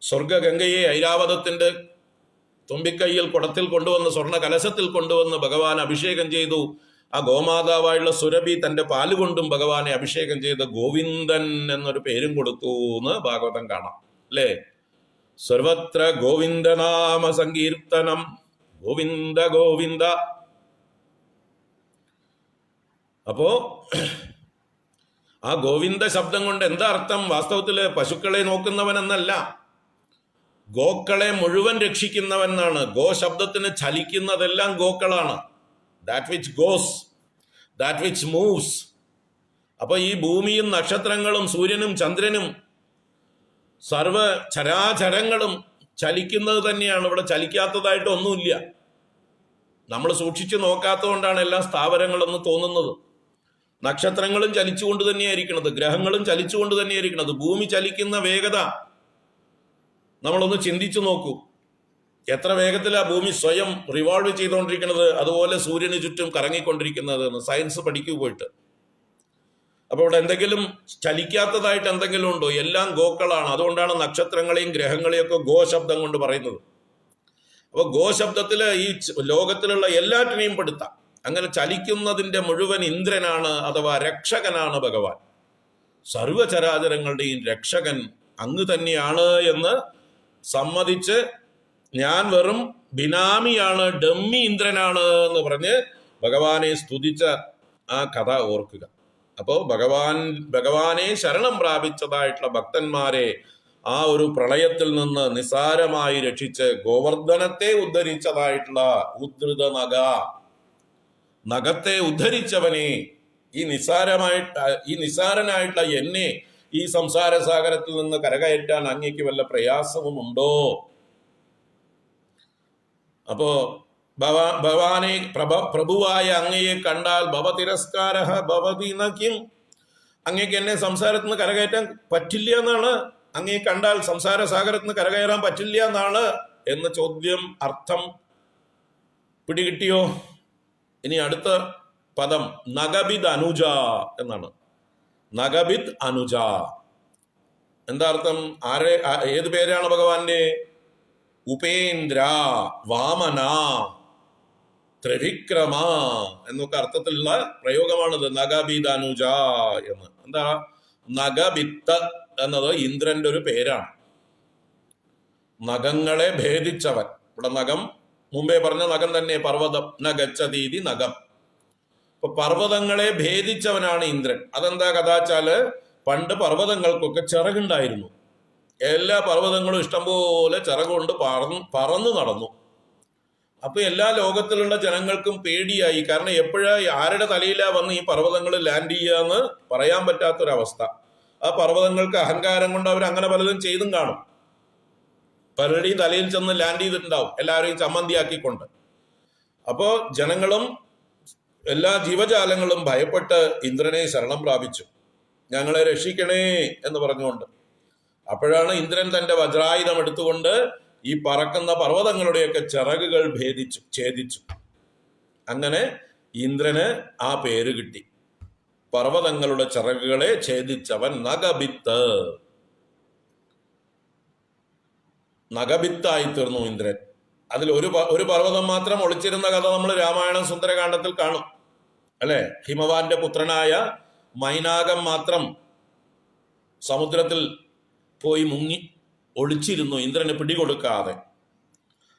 സ്വർഗഗംഗയെ ഐരാവതത്തിന്റെ തുമ്പിക്കൈയിൽ കുടത്തിൽ കൊണ്ടുവന്ന് സ്വർണ്ണ കലശത്തിൽ കൊണ്ടുവന്ന് ഭഗവാൻ അഭിഷേകം ചെയ്തു. ആ ഗോമാതാവായുള്ള സുരഭി തന്റെ പാലുകൊണ്ടും ഭഗവാനെ അഭിഷേകം ചെയ്ത് ഗോവിന്ദൻ എന്നൊരു പേരും കൊടുത്തു എന്ന് ഭാഗവതം കാണാം, അല്ലേ? സർവത്ര ഗോവിന്ദനാമ സങ്കീർത്തനം, ഗോവിന്ദ ഗോവിന്ദ. അപ്പോ ആ ഗോവിന്ദ ശബ്ദം കൊണ്ട് എന്താ അർത്ഥം? വാസ്തവത്തില് പശുക്കളെ നോക്കുന്നവൻ എന്നല്ല, ഗോക്കളെ മുഴുവൻ രക്ഷിക്കുന്നവൻ എന്നാണ്. ഗോ ശബ്ദത്തിന് ചലിക്കുന്നതെല്ലാം ഗോക്കളാണ്. That which goes. That which moves. അപ്പൊ ഈ ഭൂമിയും നക്ഷത്രങ്ങളും സൂര്യനും ചന്ദ്രനും സർവ ചരാചരങ്ങളും ചലിക്കുന്നത് തന്നെയാണ്. ഇവിടെ ചലിക്കാത്തതായിട്ട് ഒന്നുമില്ല. നമ്മൾ സൂക്ഷിച്ചു നോക്കാത്തതുകൊണ്ടാണ് എല്ലാ സ്ഥാവരങ്ങളെന്ന് തോന്നുന്നത്. നക്ഷത്രങ്ങളും ചലിച്ചുകൊണ്ട് തന്നെയായിരിക്കണത്, ഗ്രഹങ്ങളും ചലിച്ചുകൊണ്ട് തന്നെയായിരിക്കണത്. ഭൂമി ചലിക്കുന്ന വേഗത നമ്മളൊന്ന് ചിന്തിച്ചു നോക്കൂ. എത്ര വേഗത്തിലാണ് ഭൂമി സ്വയം റിവോൾവ് ചെയ്തുകൊണ്ടിരിക്കുന്നത്, അതുപോലെ സൂര്യന് ചുറ്റും കറങ്ങിക്കൊണ്ടിരിക്കുന്നത് എന്ന് സയൻസ് പഠിക്കൂ പോയിട്ട്. അപ്പൊ ഇവിടെ എന്തെങ്കിലും ചലിക്കാത്തതായിട്ട് എന്തെങ്കിലും ഉണ്ടോ? എല്ലാം ഗോക്കളാണ്. അതുകൊണ്ടാണ് നക്ഷത്രങ്ങളെയും ഗ്രഹങ്ങളെയും ഒക്കെ ഗോ ശബ്ദം കൊണ്ട് പറയുന്നത്. അപ്പൊ ഗോ ശബ്ദത്തില് ഈ ലോകത്തിലുള്ള എല്ലാറ്റിനെയും പെടുത്താം. അങ്ങനെ ചലിക്കുന്നതിന്റെ മുഴുവൻ ഇന്ദ്രനാണ്, അഥവാ രക്ഷകനാണ് ഭഗവാൻ. സർവചരാചരങ്ങളുടെയും രക്ഷകൻ അങ്ങ് തന്നെയാണ് എന്ന് സമ്മതിച്ച് ഞാൻ വെറും ബിനാമിയാണ്, ഡമ്മി ഇന്ദ്രനാണ് എന്ന് പറഞ്ഞ് ഭഗവാനെ സ്തുതിച്ച ആ കഥ ഓർക്കുക. അപ്പോൾ ഭഗവാനെ ശരണം പ്രാപിച്ചതായിട്ടുള്ള ഭക്തന്മാരെ ആ ഒരു പ്രളയത്തിൽ നിന്ന് നിസാരമായി രക്ഷിച്ച് ഗോവർദ്ധനത്തെ ഉദ്ധരിച്ചതായിട്ടുള്ള ഉദ്ധൃത നഖത്തെ ഉദ്ധരിച്ചവനെ, ഈ നിസാരനായിട്ടുള്ള എന്നെ ഈ സംസാര സാഗരത്തിൽ നിന്ന് കരകയറ്റാൻ അങ്ങേക്ക് വല്ല പ്രയാസവുമുണ്ടോ? അപ്പോ ഭഗവാനെ പ്രഭുവായ അങ്ങയെ കണ്ടാൽ ഭവതിരസ്കാര ഭവതി നകിം, അങ്ങേക്ക് എന്നെ സംസാരത്തിൽ നിന്ന് കരകയറ്റാൻ പറ്റില്ല എന്നാണ്. അങ്ങയെ കണ്ടാൽ സംസാര സാഗരത്തിൽ നിന്ന് കരകയറാൻ പറ്റില്ല എന്നാണ് എന്ന ചോദ്യം അർത്ഥം പിടികിട്ടിയോ? ഇനി അടുത്ത പദം നഗബിദ് അനുജ എന്നാണ്. നഗബിദ് അനുജ എന്താ അർത്ഥം? ഏത് പേരാണ് ഭഗവാന്റെ? ഉപേന്ദ്ര, വാമന, ത്രിവിക്രമ എന്നൊക്കെ അർത്ഥത്തിലുള്ള പ്രയോഗമാണത്. നഗബിദ് അനുജ എന്ന്. എന്താ? നഗബിത്ത് എന്നത് ഇന്ദ്രന്റെ ഒരു പേരാണ്. നഖങ്ങളെ ഭേദിച്ചവൻ. ഇവിടെ നഖം മുമ്പേ പറഞ്ഞ നഖം തന്നെ, പർവ്വതം നഗച്ഛതീതി നഖം. അപ്പൊ പർവ്വതങ്ങളെ ഭേദിച്ചവനാണ് ഇന്ദ്രൻ. അതെന്താ കഥാച്ചാല്, പണ്ട് പർവ്വതങ്ങൾക്കൊക്കെ ചിറകുണ്ടായിരുന്നു. എല്ലാ പർവ്വതങ്ങളും ഇഷ്ടംപോലെ ചിറകുകൊണ്ട് പറന്നു നടന്നു. അപ്പൊ എല്ലാ ലോകത്തിലുള്ള ജനങ്ങൾക്കും പേടിയായി. കാരണം എപ്പോഴാ ആരുടെ തലയിലാ വന്ന് ഈ പർവ്വതങ്ങൾ ലാൻഡ് ചെയ്യാന്ന് പറയാൻ പറ്റാത്തൊരവസ്ഥ. ആ പർവ്വതങ്ങൾക്ക് അഹങ്കാരം കൊണ്ട് അവർ അങ്ങനെ പലതും ചെയ്തും കാണും. പലരുടെയും തലയിൽ ചെന്ന് ലാൻഡ് ചെയ്തിട്ടുണ്ടാവും, എല്ലാവരെയും ചമ്മന്തിയാക്കിക്കൊണ്ട്. അപ്പോ ജനങ്ങളും എല്ലാ ജീവജാലങ്ങളും ഭയപ്പെട്ട് ഇന്ദ്രനെ ശരണം പ്രാപിച്ചു. ഞങ്ങളെ രക്ഷിക്കണേ എന്ന് പറഞ്ഞുകൊണ്ട്. അപ്പോഴാണ് ഇന്ദ്രൻ തന്റെ വജ്രായുധം എടുത്തുകൊണ്ട് ഈ പറക്കുന്ന പർവ്വതങ്ങളുടെയൊക്കെ ചിറകുകൾ ഛേദിച്ചു. അങ്ങനെ ഇന്ദ്രന് ആ പേര് കിട്ടി. പർവ്വതങ്ങളുടെ ചിറകുകളെ ഛേദിച്ചവൻ നഗബിത്ത്. നഗബിത്തായി തീർന്നു ഇന്ദ്രൻ. അതിൽ ഒരു പർവ്വതം മാത്രം ഒളിച്ചിരുന്ന കഥ നമ്മൾ രാമായണം സുന്ദരകാണ്ഡത്തിൽ കാണും, അല്ലെ? ഹിമവാന്റെ പുത്രനായ മൈനാകം മാത്രം സമുദ്രത്തിൽ പോയി മുങ്ങി ഒളിച്ചിരുന്നു, ഇന്ദ്രന് പിടികൊടുക്കാതെ.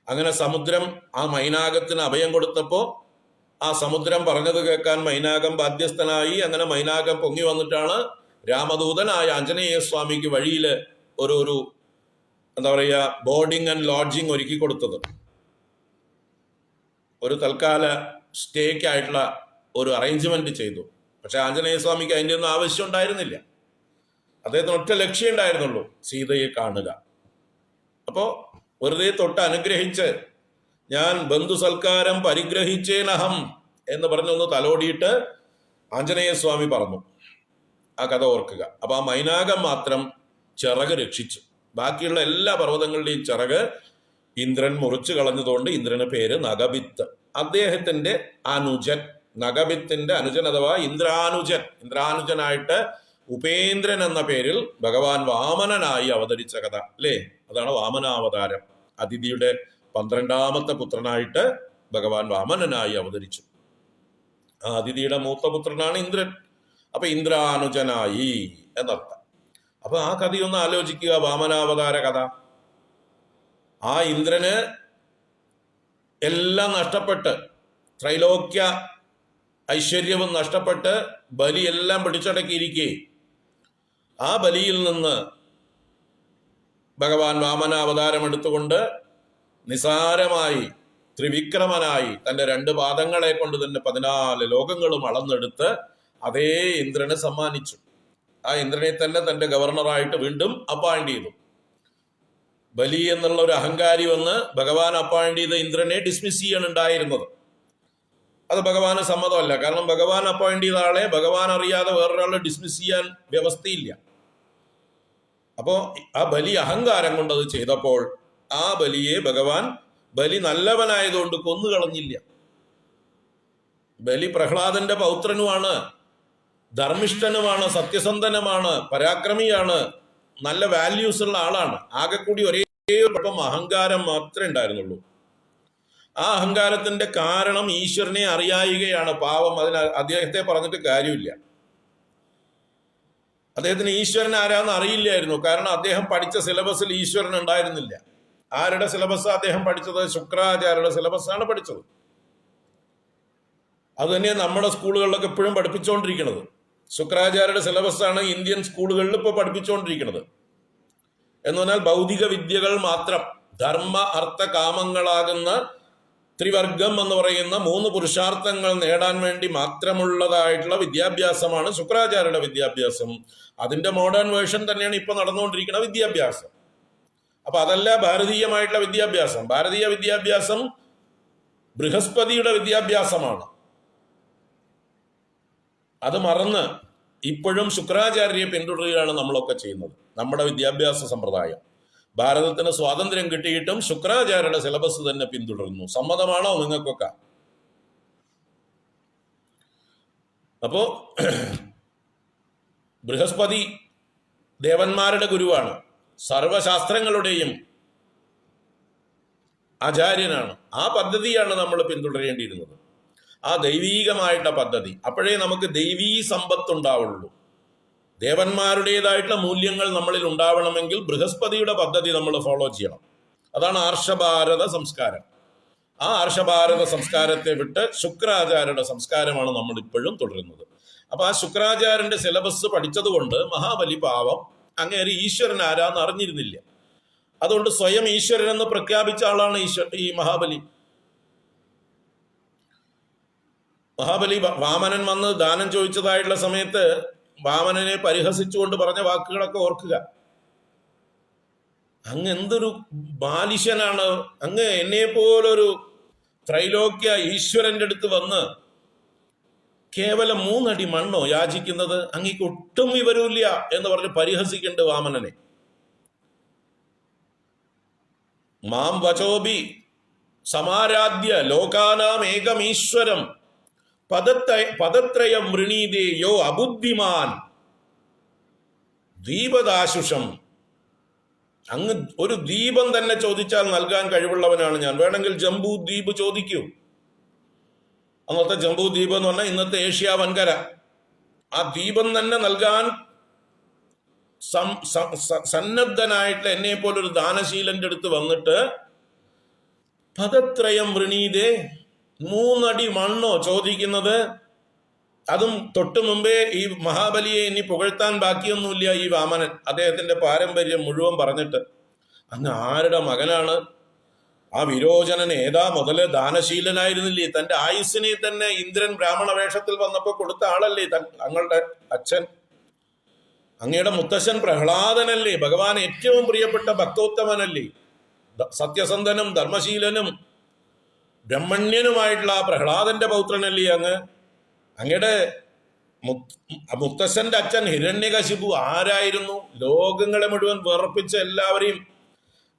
അങ്ങനെ സമുദ്രം ആ മൈനാകത്തിന് അഭയം കൊടുത്തപ്പോ ആ സമുദ്രം പറഞ്ഞത് കേൾക്കാൻ മൈനാകം ബാധ്യസ്ഥനായി. അങ്ങനെ മൈനാകം പൊങ്ങി വന്നിട്ടാണ് രാമദൂതനായ ആഞ്ജനേയ സ്വാമിക്ക് വഴിയിൽ ഒരു എന്താ പറയുക, ബോർഡിംഗ് ആൻഡ് ലോഡ്ജിങ് ഒരുക്കി കൊടുത്തത്. ഒരു തൽക്കാല സ്റ്റേക്ക് ആയിട്ടുള്ള ഒരു അറേഞ്ച്മെന്റ് ചെയ്തു. പക്ഷെ ആഞ്ജനേയ സ്വാമിക്ക് അതിൻ്റെ ഒന്നും ആവശ്യം ഉണ്ടായിരുന്നില്ല. അദ്ദേഹത്തിന് ഒറ്റ ലക്ഷ്യം ഉണ്ടായിരുന്നുള്ളൂ, സീതയെ കാണുക. അപ്പോ വെറുതെ തൊട്ട് അനുഗ്രഹിച്ച് ഞാൻ ബന്ധു സൽക്കാരം പരിഗ്രഹിച്ചേനഹം എന്ന് പറഞ്ഞൊന്ന് തലോടിയിട്ട് ആഞ്ജനേയ സ്വാമി പറഞ്ഞു. ആ കഥ ഓർക്കുക. അപ്പൊ ആ മൈനാകം മാത്രം ചിറക് രക്ഷിച്ചു. ബാക്കിയുള്ള എല്ലാ പർവ്വതങ്ങളുടെയും ചിറക് ഇന്ദ്രൻ മുറിച്ചു കളഞ്ഞതുകൊണ്ട് ഇന്ദ്രന് പേര് നഗബിത്ത്. അദ്ദേഹത്തിന്റെ അനുജൻ, നഗബിത്തിന്റെ അനുജൻ അഥവാ ഇന്ദ്രാനുജനായിട്ട് ഉപേന്ദ്രൻ എന്ന പേരിൽ ഭഗവാൻ വാമനനായി അവതരിച്ച കഥ, അല്ലേ? അതാണ് വാമനാവതാരം. അതിഥിയുടെ 12ാമത്തെ പുത്രനായിട്ട് ഭഗവാൻ വാമനനായി അവതരിച്ചു. ആ അതിഥിയുടെ മൂത്ത പുത്രനാണ് ഇന്ദ്രൻ. അപ്പൊ ഇന്ദ്രാനുജനായി എന്നർത്ഥം. അപ്പൊ ആ കഥയൊന്ന് ആലോചിക്കുക, വാമനാവതാര കഥ. ആ ഇന്ദ്രന് എല്ലാം നഷ്ടപ്പെട്ട്, ത്രൈലോക്യ ഐശ്വര്യവും നഷ്ടപ്പെട്ട് ബലിയെല്ലാം പിടിച്ചടക്കിയിരിക്കെ ആ ബലിയിൽ നിന്ന് ഭഗവാൻ വാമനാവതാരം എടുത്തുകൊണ്ട് നിസാരമായി ത്രിവിക്രമനായി തന്റെ 2 പാദങ്ങളെ കൊണ്ട് തന്നെ 14 ലോകങ്ങളും അളന്നെടുത്ത് അതേ ഇന്ദ്രനെ സമ്മാനിച്ചു. ആ ഇന്ദ്രനെ തന്നെ തന്റെ ഗവർണറായിട്ട് വീണ്ടും അപ്പോയിന്റ് ചെയ്തു. ബലി എന്നുള്ള ഒരു അഹങ്കാരി വന്ന് ഭഗവാൻ അപ്പോയിന്റ് ചെയ്ത ഇന്ദ്രനെ ഡിസ്മിസ് ചെയ്യാണ് ഉണ്ടായിരുന്നത്. അത് ഭഗവാന് സമ്മതമല്ല. കാരണം ഭഗവാൻ അപ്പോയിന്റ് ചെയ്ത ആളെ ഭഗവാൻ അറിയാതെ വേറൊരാളെ ഡിസ്മിസ് ചെയ്യാൻ വ്യവസ്ഥയില്ല. അപ്പോ ആ ബലി അഹങ്കാരം കൊണ്ടത് ചെയ്തപ്പോൾ ആ ബലിയെ ഭഗവാൻ ബലി നല്ലവനായതുകൊണ്ട് കൊന്നുകളഞ്ഞില്ല. ബലി പ്രഹ്ലാദന്റെ പൗത്രനുമാണ്, ധർമ്മിഷ്ഠനുമാണ്, സത്യസന്ധനുമാണ്, പരാക്രമിയാണ്, നല്ല വാല്യൂസ് ഉള്ള ആളാണ്. ആകെ കൂടി ഒരേ കുഴപ്പം അഹങ്കാരം മാത്രമേ ഉണ്ടായിരുന്നുള്ളൂ. ആ അഹങ്കാരത്തിന്റെ കാരണം ഈശ്വരനെ അറിയായികയാണ്. പാവം, അതിന് അദ്ദേഹത്തെ പറഞ്ഞിട്ട് കാര്യമില്ല. അദ്ദേഹത്തിന് ഈശ്വരൻ ആരാന്ന് അറിയില്ലായിരുന്നു. കാരണം അദ്ദേഹം പഠിച്ച സിലബസിൽ ഈശ്വരൻ ഉണ്ടായിരുന്നില്ല. ആരുടെ സിലബസ് അദ്ദേഹം പഠിച്ചത്? ശുക്രാചാര്യരുടെ സിലബസാണ് പഠിച്ചത്. അത് തന്നെ നമ്മുടെ സ്കൂളുകളിലൊക്കെ ഇപ്പോഴും പഠിപ്പിച്ചുകൊണ്ടിരിക്കുന്നത്. ശുക്രാചാര്യരുടെ സിലബസാണ് ഇന്ത്യൻ സ്കൂളുകളിൽ ഇപ്പോൾ പഠിപ്പിച്ചുകൊണ്ടിരിക്കുന്നത്. എന്ന് പറഞ്ഞാൽ ഭൗതിക വിദ്യകൾ മാത്രം, ധർമ്മ അർത്ഥ കാമങ്ങളാകുന്ന ത്രിവർഗം എന്ന് പറയുന്ന 3 പുരുഷാർത്ഥങ്ങൾ നേടാൻ വേണ്ടി മാത്രമുള്ളതായിട്ടുള്ള വിദ്യാഭ്യാസമാണ് ശുക്രാചാര്യരുടെ വിദ്യാഭ്യാസം. അതിന്റെ മോഡേൺ വേർഷൻ തന്നെയാണ് ഇപ്പൊ നടന്നുകൊണ്ടിരിക്കുന്ന വിദ്യാഭ്യാസം. അപ്പൊ അതല്ല ഭാരതീയമായിട്ടുള്ള വിദ്യാഭ്യാസം. ഭാരതീയ വിദ്യാഭ്യാസം ബൃഹസ്പതിയുടെ വിദ്യാഭ്യാസമാണ്. അത് മറന്ന് ഇപ്പോഴും ശുക്രാചാര്യരെ പിന്തുടരുകയാണ് നമ്മളൊക്കെ ചെയ്യുന്നത്. നമ്മുടെ വിദ്യാഭ്യാസ സമ്പ്രദായം ഭാരതത്തിന് സ്വാതന്ത്ര്യം കിട്ടിയിട്ടും ശുക്രാചാര്യരുടെ സിലബസ് തന്നെ പിന്തുടരുന്നു. സമ്മതമാണോ നിങ്ങൾക്കൊക്കെ? അപ്പോ ബൃഹസ്പതി ദേവന്മാരുടെ ഗുരുവാണ്, സർവശാസ്ത്രങ്ങളുടെയും ആചാര്യനാണ്. ആ പദ്ധതിയാണ് നമ്മൾ പിന്തുടരേണ്ടിയിരുന്നത്, ആ ദൈവീകമായിട്ടുള്ള പദ്ധതി. അപ്പോഴേ നമുക്ക് ദൈവീ സമ്പത്ത് ഉണ്ടാവുള്ളൂ. ദേവന്മാരുടേതായിട്ടുള്ള മൂല്യങ്ങൾ നമ്മളിൽ ഉണ്ടാവണമെങ്കിൽ ബൃഹസ്പതിയുടെ പദ്ധതി നമ്മൾ ഫോളോ ചെയ്യണം. അതാണ് ആർഷഭാരത സംസ്കാരം. ആ ആർഷഭാരത സംസ്കാരത്തെ വിട്ട് ശുക്രാചാര്യരുടെ സംസ്കാരമാണ് നമ്മൾ ഇപ്പോഴും തുടരുന്നത്. അപ്പൊ ആ ശുക്രാചാര്യന്റെ സിലബസ് പഠിച്ചതുകൊണ്ട് മഹാബലി പാവം അങ്ങേര് ഈശ്വരൻ ആരാന്ന് അറിഞ്ഞിരുന്നില്ല. അതുകൊണ്ട് സ്വയം ഈശ്വരൻ എന്ന് പ്രഖ്യാപിച്ച ആളാണ് ഈ മഹാബലി. മഹാബലി വാമനൻ വന്ന് ദാനം ചോദിച്ചതായിട്ടുള്ള സമയത്ത് വാമനനെ പരിഹസിച്ചുകൊണ്ട് പറഞ്ഞ വാക്കുകളൊക്കെ ഓർക്കുക. അങ്ങ് എന്തൊരു ബാലിശനാണ്, അങ്ങ് എന്നെ പോലൊരു ത്രൈലോക്യ ഈശ്വരന്റെ അടുത്ത് വന്ന് കേവലം 3 അടി മണ്ണോ യാചിക്കുന്നത്? അങ്ങേക്ക് ഒട്ടും വിവരമില്ല എന്ന് പറഞ്ഞ് പരിഹസിക്കുന്നുണ്ട് വാമനനെ. മാം വചോബി സമാരാധ്യ ലോകാനാം ഏകമീശ്വരം പദത്രയം വൃണീതേ യോ അബുദ്ധിമാൻ ദീപദാശുഷം. അങ്ങ് ഒരു ദീപം തന്നെ ചോദിച്ചാൽ നൽകാൻ കഴിവുള്ളവനാണ് ഞാൻ. വേണമെങ്കിൽ ജംബൂ ദ്വീപ് ചോദിക്കൂ. അന്നത്തെ ജംബൂ ദ്വീപ് എന്ന് പറഞ്ഞാൽ ഇന്നത്തെ ഏഷ്യ വൻകര. ആ ദീപം തന്നെ നൽകാൻ സന്നദ്ധനായിട്ടുള്ള എന്നെ പോലൊരു ദാനശീലന്റെ അടുത്ത് വന്നിട്ട് പദത്രയം വൃണീതേ, 3 അടി മണ്ണോ ചോദിക്കുന്നത്? അതും തൊട്ടു മുമ്പേ ഈ മഹാബലിയെ ഇനി പുകഴ്ത്താൻ ബാക്കിയൊന്നുമില്ല ഈ വാമനൻ. അദ്ദേഹത്തിന്റെ പാരമ്പര്യം മുഴുവൻ പറഞ്ഞിട്ട് അങ്ങ് ആരുടെ മകനാണ്? ആ വിരോചനൻ ഏതാ മുതല് ദാനശീലനായിരുന്നില്ലേ? തന്റെ ആയുസ്സിനെ തന്നെ ഇന്ദ്രൻ ബ്രാഹ്മണ വേഷത്തിൽ വന്നപ്പോ കൊടുത്ത ആളല്ലേ തങ്ങളുടെ അച്ഛൻ. അങ്ങയുടെ മുത്തശ്ശൻ പ്രഹ്ലാദനല്ലേ? ഭഗവാൻ ഏറ്റവും പ്രിയപ്പെട്ട ഭക്തോത്തമനല്ലേ? സത്യസന്ധനും ധർമ്മശീലനും ബ്രഹ്മണ്യനുമായിട്ടുള്ള ആ പ്രഹ്ലാദന്റെ പൗത്രനല്ലേ അങ്ങ്? അങ്ങയുടെ മുത്തശ്ശന്റെ അച്ഛൻ ഹിരണ്യകശിപു ആരായിരുന്നു? ലോകങ്ങളെ മുഴുവൻ വിറപ്പിച്ച എല്ലാവരെയും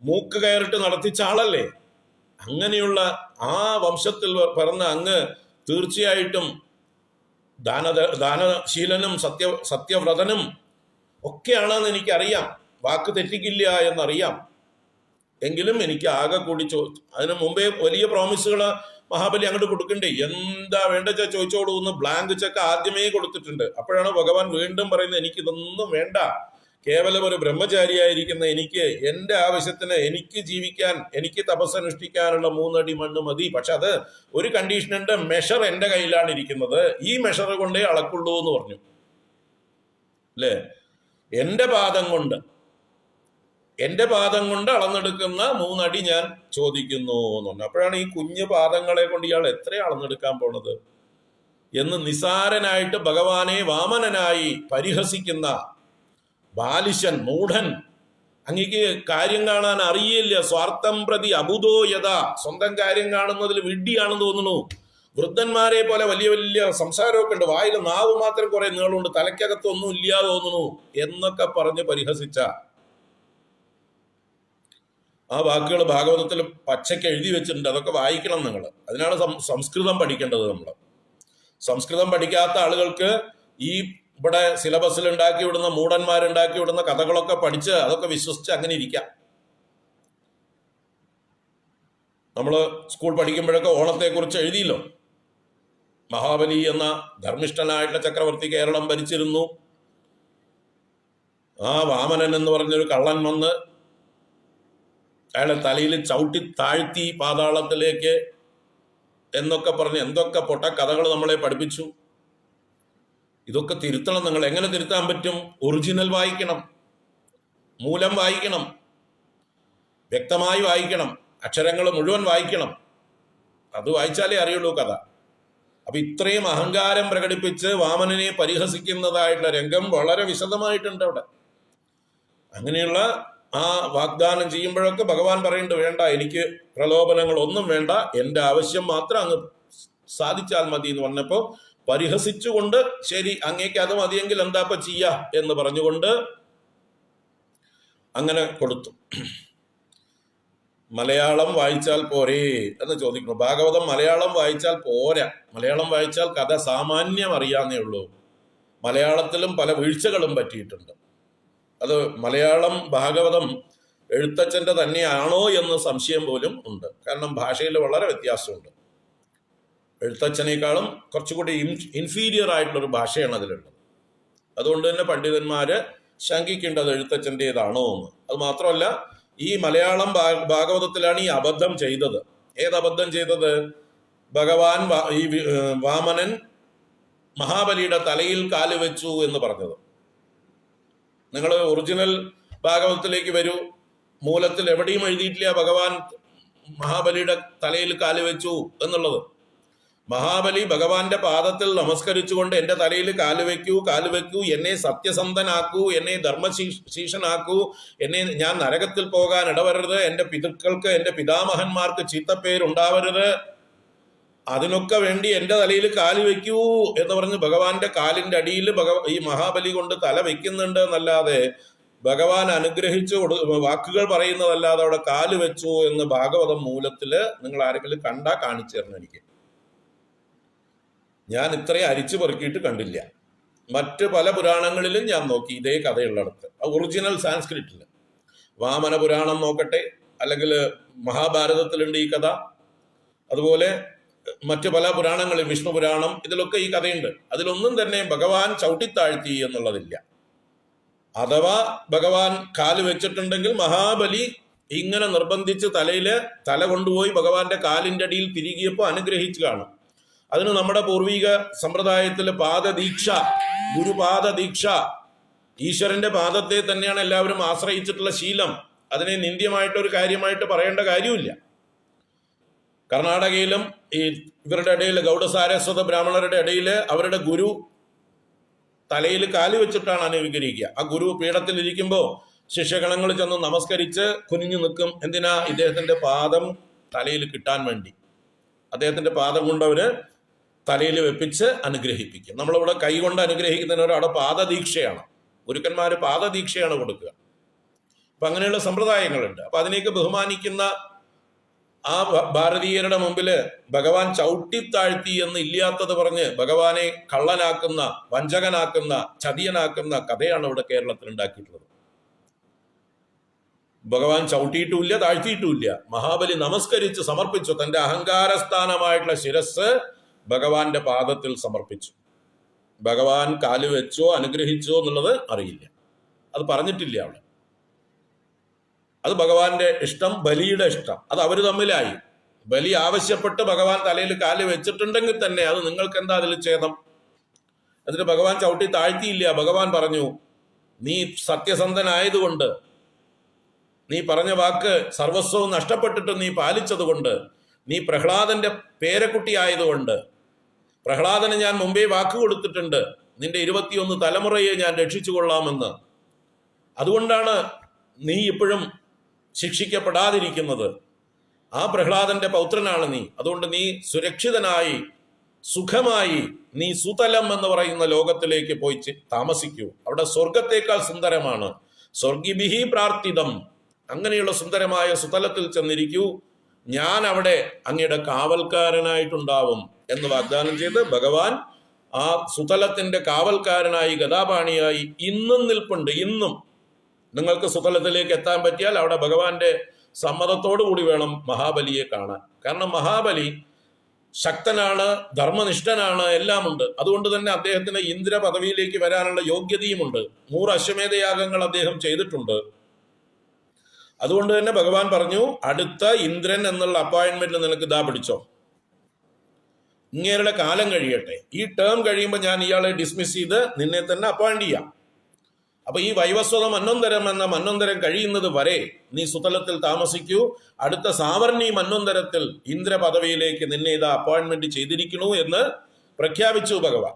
മൂക്ക് കയറിട്ട് നടത്തിച്ച ആളല്ലേ? അങ്ങനെയുള്ള ആ വംശത്തിൽ പിറന്ന അങ്ങ് തീർച്ചയായിട്ടും ദാനശീലനും സത്യവ്രതനും ഒക്കെയാണെന്ന് എനിക്കറിയാം. വാക്ക് തെറ്റിക്കില്ല എന്നറിയാം. എങ്കിലും എനിക്ക് ആകെ കൂടി അതിനു മുമ്പേ വലിയ പ്രോമിസുകൾ മഹാബലി അങ്ങോട്ട് കൊടുക്കണ്ടേ? എന്താ വേണ്ട ചോദിച്ചോളൂ എന്ന് ബ്ലാങ്ക് ചെക്ക് ആദ്യമേ കൊടുത്തിട്ടുണ്ട്. അപ്പോഴാണ് ഭഗവാൻ വീണ്ടും പറയുന്നത്, എനിക്കിതൊന്നും വേണ്ട, കേവലം ഒരു ബ്രഹ്മചാരിയായിരിക്കുന്ന എനിക്ക് എൻ്റെ ആവശ്യത്തിന് എനിക്ക് ജീവിക്കാൻ, എനിക്ക് തപസ്സനുഷ്ഠിക്കാനുള്ള 3 അടി മണ്ണ് മതി. പക്ഷെ അത് ഒരു കണ്ടീഷനുണ്ട്, മെഷർ എൻ്റെ കയ്യിലാണ് ഇരിക്കുന്നത്, ഈ മെഷർ കൊണ്ടേ അളക്കുള്ളൂ എന്ന് പറഞ്ഞു അല്ലേ? എൻ്റെ പാദം കൊണ്ട് എന്റെ പാദം കൊണ്ട് അളന്നെടുക്കുന്ന 3 അടി ഞാൻ ചോദിക്കുന്നു എന്ന് പറഞ്ഞു. അപ്പോഴാണ് ഈ കുഞ്ഞു പാദങ്ങളെ കൊണ്ട് ഇയാൾ എത്ര അളന്നെടുക്കാൻ പോണത് എന്ന് നിസാരനായിട്ട് ഭഗവാനെ വാമനനായി പരിഹസിക്കുന്ന ബാലിശൻ, മൂഢൻ, അങ്ങേക്ക് കാര്യം കാണാൻ അറിയില്ല, സ്വാർത്ഥം പ്രതി അബുദോ യഥ, സ്വന്തം കാര്യം കാണുന്നതിൽ വിഡ്ഢിയാണെന്ന് തോന്നുന്നു, വൃദ്ധന്മാരെ പോലെ വലിയ വലിയ സംസാരമൊക്കെ ഉണ്ട്, വായിൽ നാവ് മാത്രം കുറെ നീളമുണ്ട്, തലയ്ക്കകത്തൊന്നും ഇല്ലാതെ തോന്നുന്നു എന്നൊക്കെ പറഞ്ഞ് പരിഹസിച്ച ആ വാക്കുകൾ ഭാഗവതത്തിൽ പച്ചയ്ക്ക് എഴുതി വെച്ചിട്ടുണ്ട്. അതൊക്കെ വായിക്കണം നിങ്ങൾ. അതിനാണ് സംസ്കൃതം പഠിക്കേണ്ടത്. നമ്മൾ സംസ്കൃതം പഠിക്കാത്ത ആളുകൾക്ക് ഈ ഇവിടെ സിലബസിൽ ഉണ്ടാക്കി വിടുന്ന മൂഢന്മാരുണ്ടാക്കി വിടുന്ന കഥകളൊക്കെ പഠിച്ച് അതൊക്കെ വിശ്വസിച്ച് അങ്ങനെ ഇരിക്കാം. നമ്മൾ സ്കൂൾ പഠിക്കുമ്പോഴൊക്കെ ഓണത്തെക്കുറിച്ച് എഴുതിയല്ലോ. മഹാബലി എന്ന ധർമ്മിഷ്ഠനായിട്ടുള്ള ചക്രവർത്തി കേരളം ഭരിച്ചിരുന്നു. ആ വാമനൻ എന്ന് പറഞ്ഞൊരു കള്ളൻ വന്ന് അയാളെ തലയിൽ ചവിട്ടി താഴ്ത്തി പാതാളത്തിലേക്ക് എന്നൊക്കെ പറഞ്ഞ് എന്തൊക്കെ പൊട്ട കഥകൾ നമ്മളെ പഠിപ്പിച്ചു. ഇതൊക്കെ തിരുത്തണം. നിങ്ങൾ എങ്ങനെ തിരുത്താൻ പറ്റും? ഒറിജിനൽ വായിക്കണം, മൂലം വായിക്കണം, വ്യക്തമായി വായിക്കണം, അക്ഷരങ്ങൾ മുഴുവൻ വായിക്കണം. അത് വായിച്ചാലേ അറിയുള്ളൂ കഥ. അപ്പൊ ഇത്രയും അഹങ്കാരം പ്രകടിപ്പിച്ച് വാമനനെ പരിഹസിക്കുന്നതായിട്ടുള്ള രംഗം വളരെ വിശദമായിട്ടുണ്ട് അവിടെ. അങ്ങനെയുള്ള ആ വാഗ്ദാനം ചെയ്യുമ്പോഴൊക്കെ ഭഗവാൻ പറയുന്നുണ്ട്, വേണ്ട, എനിക്ക് പ്രലോഭനങ്ങൾ ഒന്നും വേണ്ട, എൻ്റെ ആവശ്യം മാത്രം അങ്ങ് സാധിച്ചാൽ മതി എന്ന് പറഞ്ഞപ്പോൾ പരിഹസിച്ചുകൊണ്ട്, ശരി അങ്ങേക്ക് അത് മതിയെങ്കിൽ എന്താപ്പ ചെയ്യാ എന്ന് പറഞ്ഞുകൊണ്ട് അങ്ങനെ കൊടുത്തു. മലയാളം വായിച്ചാൽ പോരേ എന്ന് ചോദിക്കുന്നു. ഭാഗവതം മലയാളം വായിച്ചാൽ പോരാ. മലയാളം വായിച്ചാൽ കഥ സാമാന്യം അറിയാന്നേ ഉള്ളൂ. മലയാളത്തിലും പല വീഴ്ചകളും പറ്റിയിട്ടുണ്ട്. അത് മലയാളം ഭാഗവതം എഴുത്തച്ഛൻ്റെ തന്നെയാണോ എന്ന് സംശയം പോലും ഉണ്ട്. കാരണം ഭാഷയിൽ വളരെ വ്യത്യാസമുണ്ട്. എഴുത്തച്ഛനേക്കാളും കുറച്ചുകൂടി ഇൻഫീരിയർ ആയിട്ടുള്ളൊരു ഭാഷയാണ് അതിലുള്ളത്. അതുകൊണ്ട് തന്നെ പണ്ഡിതന്മാര് ശങ്കിക്കേണ്ടത് എഴുത്തച്ഛൻ്റെതാണോ എന്ന്. അത് മാത്രമല്ല, ഈ മലയാളം ഭാഗവതത്തിലാണ് ഈ അബദ്ധം ചെയ്തത്. ഏതബദ്ധം ചെയ്തത്? ഭഗവാൻ ഈ വാമനൻ മഹാബലിയുടെ തലയിൽ കാല് വെച്ചു എന്ന് പറഞ്ഞത്. നിങ്ങൾ ഒറിജിനൽ ഭാഗവതത്തിലേക്ക് വരൂ, മൂലത്തിൽ എവിടെയും എഴുതിയിട്ടില്ല ഭഗവാൻ മഹാബലിയുടെ തലയിൽ കാല് വെച്ചു എന്നുള്ളത്. മഹാബലി ഭഗവാന്റെ പാദത്തിൽ നമസ്കരിച്ചുകൊണ്ട് എൻ്റെ തലയിൽ കാല് വെക്കൂ, എന്നെ സത്യസന്ധനാക്കൂ, എന്നെ ധർമ്മശീഷനാക്കൂ, ഞാൻ നരകത്തിൽ പോകാൻ ഇടവരരുത്, എൻ്റെ പിതൃക്കൾക്ക്, എൻ്റെ പിതാമഹന്മാർക്ക് ചീത്തപ്പേരുണ്ടാവരുത്, അതിനൊക്കെ വേണ്ടി എൻ്റെ തലയിൽ കാല് വെക്കൂ എന്ന് പറഞ്ഞ് ഭഗവാന്റെ കാലിൻ്റെ അടിയിൽ ഈ മഹാബലി കൊണ്ട് തല വെക്കുന്നുണ്ട് എന്നല്ലാതെ ഭഗവാൻ അനുഗ്രഹിച്ചു വാക്കുകൾ പറയുന്നതല്ലാതെ അവിടെ കാല് വെച്ചു എന്ന് ഭാഗവതം മൂലത്തില് നിങ്ങൾ ആരെങ്കിലും കണ്ടാ കാണിച്ചു തരണം എനിക്ക്. ഞാൻ ഇത്രയും അരിച്ചു പെറുക്കിയിട്ട് കണ്ടില്ല. മറ്റ് പല പുരാണങ്ങളിലും ഞാൻ നോക്കി ഇതേ കഥയുള്ളിടത്ത്. ഒറിജിനൽ സാൻസ്ക്രിറ്റിൽ വാമന പുരാണം നോക്കട്ടെ, അല്ലെങ്കിൽ മഹാഭാരതത്തിലുണ്ട് ഈ കഥ. അതുപോലെ മറ്റു പല പുരാണങ്ങളിൽ, വിഷ്ണു പുരാണം, ഇതിലൊക്കെ ഈ കഥയുണ്ട്. അതിലൊന്നും തന്നെ ഭഗവാൻ ചവിട്ടിത്താഴ്ത്തി എന്നുള്ളതില്ല. അഥവാ ഭഗവാൻ കാല് വെച്ചിട്ടുണ്ടെങ്കിൽ മഹാബലി ഇങ്ങനെ നിർബന്ധിച്ച് തല കൊണ്ടുപോയി ഭഗവാന്റെ കാലിൻ്റെ അടിയിൽ തിരികിയപ്പോൾ അനുഗ്രഹിച്ചു കാണും. അതിന് നമ്മുടെ പൂർവിക സമ്പ്രദായത്തിലെ പാദദീക്ഷ, ഗുരുപാദദീക്ഷ, ഈശ്വരന്റെ പാദത്തെ തന്നെയാണ് എല്ലാവരും ആശ്രയിച്ചിട്ടുള്ള ശീലം. അതിനെ നിന്ദ്യമായിട്ടൊരു കാര്യമായിട്ട് പറയേണ്ട കാര്യമില്ല. കർണാടകയിലും ഈ ഇവരുടെ ഇടയിൽ, ഗൗഡസാരസ്വത ബ്രാഹ്മണരുടെ ഇടയിൽ അവരുടെ ഗുരു തലയിൽ കാല് വെച്ചിട്ടാണ് അനുഗ്രഹിക്കുക. ആ ഗുരു പീഠത്തിലിരിക്കുമ്പോൾ ശിഷ്യഗണങ്ങൾ ചെന്ന് നമസ്കരിച്ച് കുനിഞ്ഞു നിൽക്കും. എന്തിനാ? ഇദ്ദേഹത്തിന്റെ പാദം തലയിൽ കിട്ടാൻ വേണ്ടി. അദ്ദേഹത്തിന്റെ പാദം കൊണ്ടവര് തലയിൽ വെപ്പിച്ച് അനുഗ്രഹിപ്പിക്കും. നമ്മളിവിടെ കൈ കൊണ്ട് അനുഗ്രഹിക്കുന്നതിനോട് അവിടെ പാദദീക്ഷയാണ്. ഗുരുക്കന്മാര് പാദദീക്ഷയാണ് കൊടുക്കുക. അപ്പൊ അങ്ങനെയുള്ള സമ്പ്രദായങ്ങളുണ്ട്. അപ്പൊ അതിനെയൊക്കെ ബഹുമാനിക്കുന്ന ആ ഭാരതീയരുടെ മുമ്പില് ഭഗവാൻ ചവിട്ടിത്താഴ്ത്തി എന്ന് ഇല്ലാത്തത് പറഞ്ഞ് ഭഗവാനെ കള്ളനാക്കുന്ന, വഞ്ചകനാക്കുന്ന, ചതിയനാക്കുന്ന കഥയാണ് ഇവിടെ കേരളത്തിൽ ഉണ്ടാക്കിയിട്ടുള്ളത്. ഭഗവാൻ ചവിട്ടിയിട്ടുമില്ല, താഴ്ത്തിയിട്ടുമില്ല. മഹാബലി നമസ്കരിച്ച് സമർപ്പിച്ചു. തന്റെ അഹങ്കാരസ്ഥാനമായിട്ടുള്ള ശിരസ് ഭഗവാന്റെ പാദത്തിൽ സമർപ്പിച്ചു. ഭഗവാൻ കാല് വെച്ചോ അനുഗ്രഹിച്ചോ എന്നുള്ളത് അറിയില്ല. അത് പറഞ്ഞിട്ടില്ല അവിടെ. അത് ഭഗവാന്റെ ഇഷ്ടം, ബലിയുടെ ഇഷ്ടം. അത് അവർ തമ്മിലായി. ബലി ആവശ്യപ്പെട്ട് ഭഗവാൻ തലയിൽ കാല് വെച്ചിട്ടുണ്ടെങ്കിൽ തന്നെ അത് നിങ്ങൾക്ക് എന്താ അതിൽ ഛേദം? എന്നിട്ട് ഭഗവാൻ ചവിട്ടി താഴ്ത്തിയില്ല. ഭഗവാൻ പറഞ്ഞു, നീ സത്യസന്ധനായതുകൊണ്ട് നീ പറഞ്ഞ വാക്ക് സർവസ്വവും നഷ്ടപ്പെട്ടിട്ടും നീ പാലിച്ചതുകൊണ്ട്, നീ പ്രഹ്ലാദന്റെ പേരക്കുട്ടിയായതുകൊണ്ട്, പ്രഹ്ലാദന് ഞാൻ മുമ്പേ വാക്ക് കൊടുത്തിട്ടുണ്ട്, നിന്റെ 21 തലമുറയെ ഞാൻ രക്ഷിച്ചു കൊള്ളാമെന്ന്. അതുകൊണ്ടാണ് നീ ഇപ്പോഴും ശിക്ഷിക്കപ്പെടാതിരിക്കുന്നത്. ആ പ്രഹ്ലാദന്റെ പൗത്രനാണ് നീ. അതുകൊണ്ട് നീ സുരക്ഷിതനായി സുഖമായി നീ സുതലം എന്ന് പറയുന്ന ലോകത്തിലേക്ക് പോയി താമസിക്കൂ. അവിടെ സ്വർഗത്തേക്കാൾ സുന്ദരമാണ്. സ്വർഗിഭിഹി പ്രാർത്ഥിതം. അങ്ങനെയുള്ള സുന്ദരമായ സുതലത്തിൽ ചെന്നിരിക്കൂ, ഞാൻ അവിടെ അങ്ങയുടെ കാവൽക്കാരനായിട്ടുണ്ടാവും എന്ന് വാഗ്ദാനം ചെയ്ത് ഭഗവാൻ ആ സുതലത്തിന്റെ കാവൽക്കാരനായി ഗദാപാണിയായി ഇന്നും നിൽപ്പുണ്ട്. ഇന്നും നിങ്ങൾക്ക് സുതലത്തിലേക്ക് എത്താൻ പറ്റിയാൽ അവിടെ ഭഗവാന്റെ സമ്മതത്തോടു കൂടി വേണം മഹാബലിയെ കാണാൻ. കാരണം മഹാബലി ശക്തനാണ്, ധർമ്മനിഷ്ഠനാണ്, എല്ലാമുണ്ട്. അതുകൊണ്ട് തന്നെ അദ്ദേഹത്തിന് ഇന്ദ്ര പദവിയിലേക്ക് വരാനുള്ള യോഗ്യതയുമുണ്ട്. 100 അശ്വമേധയാഗങ്ങൾ അദ്ദേഹം ചെയ്തിട്ടുണ്ട്. അതുകൊണ്ട് തന്നെ ഭഗവാൻ പറഞ്ഞു, അടുത്ത ഇന്ദ്രൻ എന്നുള്ള അപ്പോയിന്റ്മെന്റ് നിനക്ക് ഇതാ പിടിച്ചോ, ഇങ്ങേരുടെ കാലം കഴിയട്ടെ, ഈ ടേം കഴിയുമ്പോൾ ഞാൻ ഇയാളെ ഡിസ്മിസ് ചെയ്ത് നിന്നെ തന്നെ അപ്പോയിന്റ് ചെയ്യാം. അപ്പൊ ഈ വൈവസ്വത മന്വന്തരം എന്ന മന്വന്തരം കഴിയുന്നത് വരെ നീ സുതലത്തിൽ താമസിക്കൂ. അടുത്ത സാവർണി മന്വന്തരത്തിൽ ഇന്ദ്ര പദവിയിലേക്ക് നിന്നെ ഇതാ അപ്പോയിന്റ്മെന്റ് ചെയ്തിരിക്കണു എന്ന് പ്രഖ്യാപിച്ചു ഭഗവാൻ.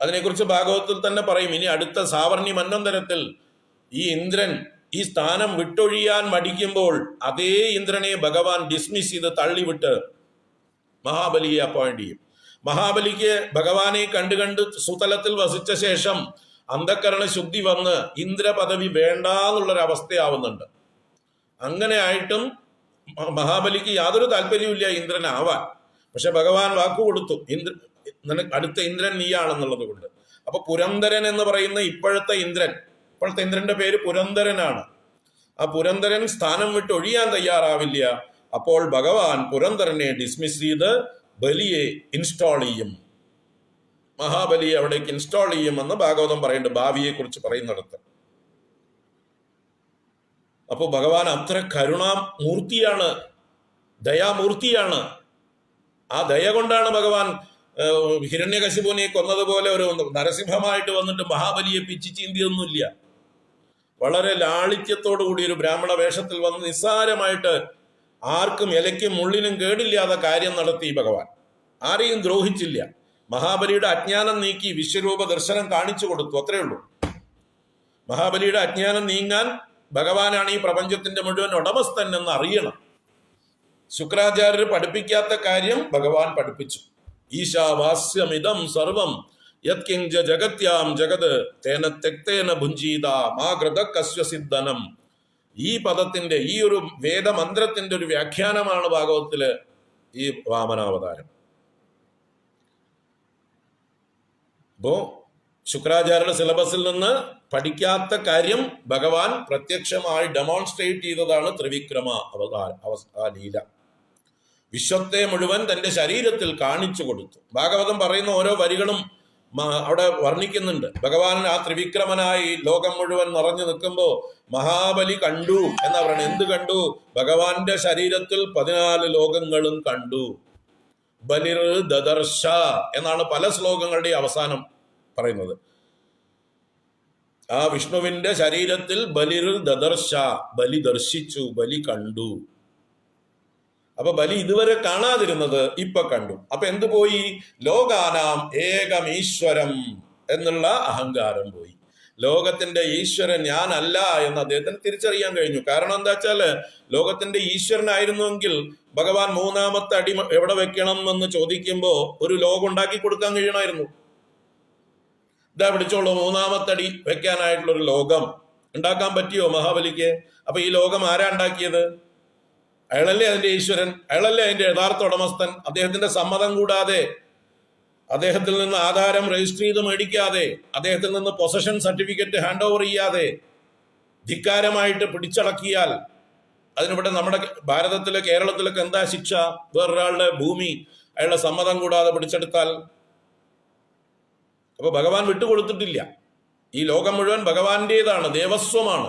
അതിനെക്കുറിച്ച് ഭാഗവതത്തിൽ തന്നെ പറയും. ഇനി അടുത്ത സാവർണി മന്വന്തരത്തിൽ ഈ ഇന്ദ്രൻ ഈ സ്ഥാനം വിട്ടൊഴിയാൻ മടിക്കുമ്പോൾ അതേ ഇന്ദ്രനെ ഭഗവാൻ ഡിസ്മിസ് ചെയ്ത് തള്ളിവിട്ട് മഹാബലിയെ അപ്പോയിന്റ് ചെയ്യും. മഹാബലിക്ക് ഭഗവാനെ കണ്ട് സുതലത്തിൽ വസിച്ച ശേഷം അന്ധക്കരണ ശുദ്ധി വന്ന് ഇന്ദ്ര പദവി വേണ്ട എന്നുള്ളൊരവസ്ഥയാവുന്നുണ്ട്. അങ്ങനെ ആയിട്ടും മഹാബലിക്ക് യാതൊരു താല്പര്യമില്ല ഇന്ദ്രനാവാൻ. പക്ഷെ ഭഗവാൻ വാക്കു കൊടുത്തു, അടുത്ത ഇന്ദ്രൻ നീയാണെന്നുള്ളത് കൊണ്ട്. അപ്പൊ പുരന്ദരൻ എന്ന് പറയുന്ന ഇപ്പോഴത്തെ ഇന്ദ്രന്റെ പേര് പുരന്ദരനാണ്. ആ പുരന്ദരൻ സ്ഥാനം വിട്ട് ഒഴിയാൻ തയ്യാറാവില്ല. അപ്പോൾ ഭഗവാൻ പുരന്ദരനെ ഡിസ്മിസ് ചെയ്ത് ബലിയെ ഇൻസ്റ്റാൾ ചെയ്യും, മഹാബലിയെ അവിടേക്ക് ഇൻസ്റ്റാൾ ചെയ്യുമെന്ന് ഭാഗവതം പറയുന്നുണ്ട്, ഭാവിയെ കുറിച്ച് പറയുന്നിടത്ത്. അപ്പൊ ഭഗവാൻ അത്ര കരുണാമൂർത്തിയാണ്, ദയാമൂർത്തിയാണ്. ആ ദയ കൊണ്ടാണ് ഭഗവാൻ ഹിരണ്യകശിപുവിനെ കൊന്നതുപോലെ ഒരു നരസിംഹമായിട്ട് വന്നിട്ട് മഹാബലിയെ പിച്ചി ചീന്തിയൊന്നുമില്ല. വളരെ ലാളിത്യത്തോടു കൂടി ഒരു ബ്രാഹ്മണ വേഷത്തിൽ വന്ന് നിസ്സാരമായിട്ട് ആർക്കും ഇലയ്ക്കും മുള്ളിനും കേടില്ലാതെ കാര്യം നടത്തി ഭഗവാൻ. ആരെയും ദ്രോഹിച്ചില്ല. മഹാബലിയുടെ അജ്ഞാനം നീക്കി വിശ്വരൂപ ദർശനം കാണിച്ചു കൊടുത്തു, അത്രേ ഉള്ളൂ. മഹാബലിയുടെ അജ്ഞാനം നീങ്ങാൻ ഭഗവാനാണ് ഈ പ്രപഞ്ചത്തിന്റെ മുഴുവൻ ഉടമസ്ഥൻ എന്ന് അറിയണം. ശുക്രാചാര്യർ പഠിപ്പിക്കാത്ത കാര്യം ഭഗവാൻ പഠിപ്പിച്ചു. ഈശാവാസ്യമിതം സർവം യത്കിഞ്ച ജഗത്യാം ജഗത് തേന തെക്തേന ഭുഞ്ചീത മാ കൃതകസ്യ സിദ്ധനം. ഈ പദത്തിന്റെ, ഈ ഒരു വേദമന്ത്രത്തിന്റെ ഒരു വ്യാഖ്യാനമാണ് ഭാഗവത്തില് ഈ വാമനാവതാരം. അപ്പോ ശുക്രാചാര്യരുടെ സിലബസിൽ നിന്ന് പഠിക്കാത്ത കാര്യം ഭഗവാൻ പ്രത്യക്ഷമായി ഡെമോൺസ്ട്രേറ്റ് ചെയ്തതാണ് ത്രിവിക്രമ ആ ലീല. വിശ്വത്തെ മുഴുവൻ തന്റെ ശരീരത്തിൽ കാണിച്ചു കൊടുത്തു. ഭാഗവതം പറയുന്ന ഓരോ വരികളും അവിടെ വർണ്ണിക്കുന്നുണ്ട്. ഭഗവാൻ ആ ത്രിവിക്രമനായി ലോകം മുഴുവൻ നിറഞ്ഞു നിൽക്കുമ്പോൾ മഹാബലി കണ്ടു എന്നാ പറയുന്നത്. എന്ത് കണ്ടു? ഭഗവാന്റെ ശരീരത്തിൽ 14 ലോകങ്ങളും കണ്ടു. ബലിർ ദദർശ എന്നാണ് പല ശ്ലോകങ്ങളുടെ അവസാനം പറയുന്നത്. ആ വിഷ്ണുവിന്റെ ശരീരത്തിൽ ബലിർ ദദർശ, ബലി ദർശിച്ചു, ബലി കണ്ടു. അപ്പൊ ബലി ഇതുവരെ കാണാതിരുന്നത് ഇപ്പൊ കണ്ടു. അപ്പൊ എന്ത് പോയി? ലോകാനാം ഏകമീശ്വരം എന്നുള്ള അഹങ്കാരം പോയി. ലോകത്തിന്റെ ഈശ്വരൻ ഞാനല്ല എന്ന് അദ്ദേഹത്തിന് തിരിച്ചറിയാൻ കഴിഞ്ഞു. കാരണം എന്താ വെച്ചാല് ലോകത്തിന്റെ ഈശ്വരനായിരുന്നുവെങ്കിൽ ഭഗവാൻ 3ാമത്തെ അടി എവിടെ വെക്കണം എന്ന് ചോദിക്കുമ്പോ ഒരു ലോകം ഉണ്ടാക്കി കൊടുക്കാൻ കഴിയണമായിരുന്നു. ഇതാ പിടിച്ചോളൂ, 3ാമത്തെ അടി വെക്കാനായിട്ടുള്ള ഒരു ലോകം ഉണ്ടാക്കാൻ പറ്റിയോ മഹാബലിക്ക്? അപ്പൊ ഈ ലോകം ആരാ ഉണ്ടാക്കിയത്? അയാളല്ലേ അതിന്റെ ഈശ്വരൻ, അയാളല്ലേ അതിന്റെ യഥാർത്ഥ ഉടമസ്ഥൻ. അദ്ദേഹത്തിന്റെ സമ്മതം കൂടാതെ, അദ്ദേഹത്തിൽ നിന്ന് ആധാരം രജിസ്റ്റർ ചെയ്ത് മേടിക്കാതെ, അദ്ദേഹത്തിൽ നിന്ന് പൊസഷൻ സർട്ടിഫിക്കറ്റ് ഹാൻഡ് ഓവർ ചെയ്യാതെ ധിക്കാരമായിട്ട് പിടിച്ചടക്കിയാൽ അതിനിവിടെ നമ്മുടെ ഭാരതത്തിലെ കേരളത്തിലൊക്കെ എന്താ ശിക്ഷ? വേറൊരാളുടെ ഭൂമി അയാളുടെ സമ്മതം കൂടാതെ പിടിച്ചെടുത്താൽ. അപ്പൊ ഭഗവാൻ വിട്ടുകൊടുത്തിട്ടില്ല. ഈ ലോകം മുഴുവൻ ഭഗവാന്റേതാണ്, ദേവസ്വമാണ്.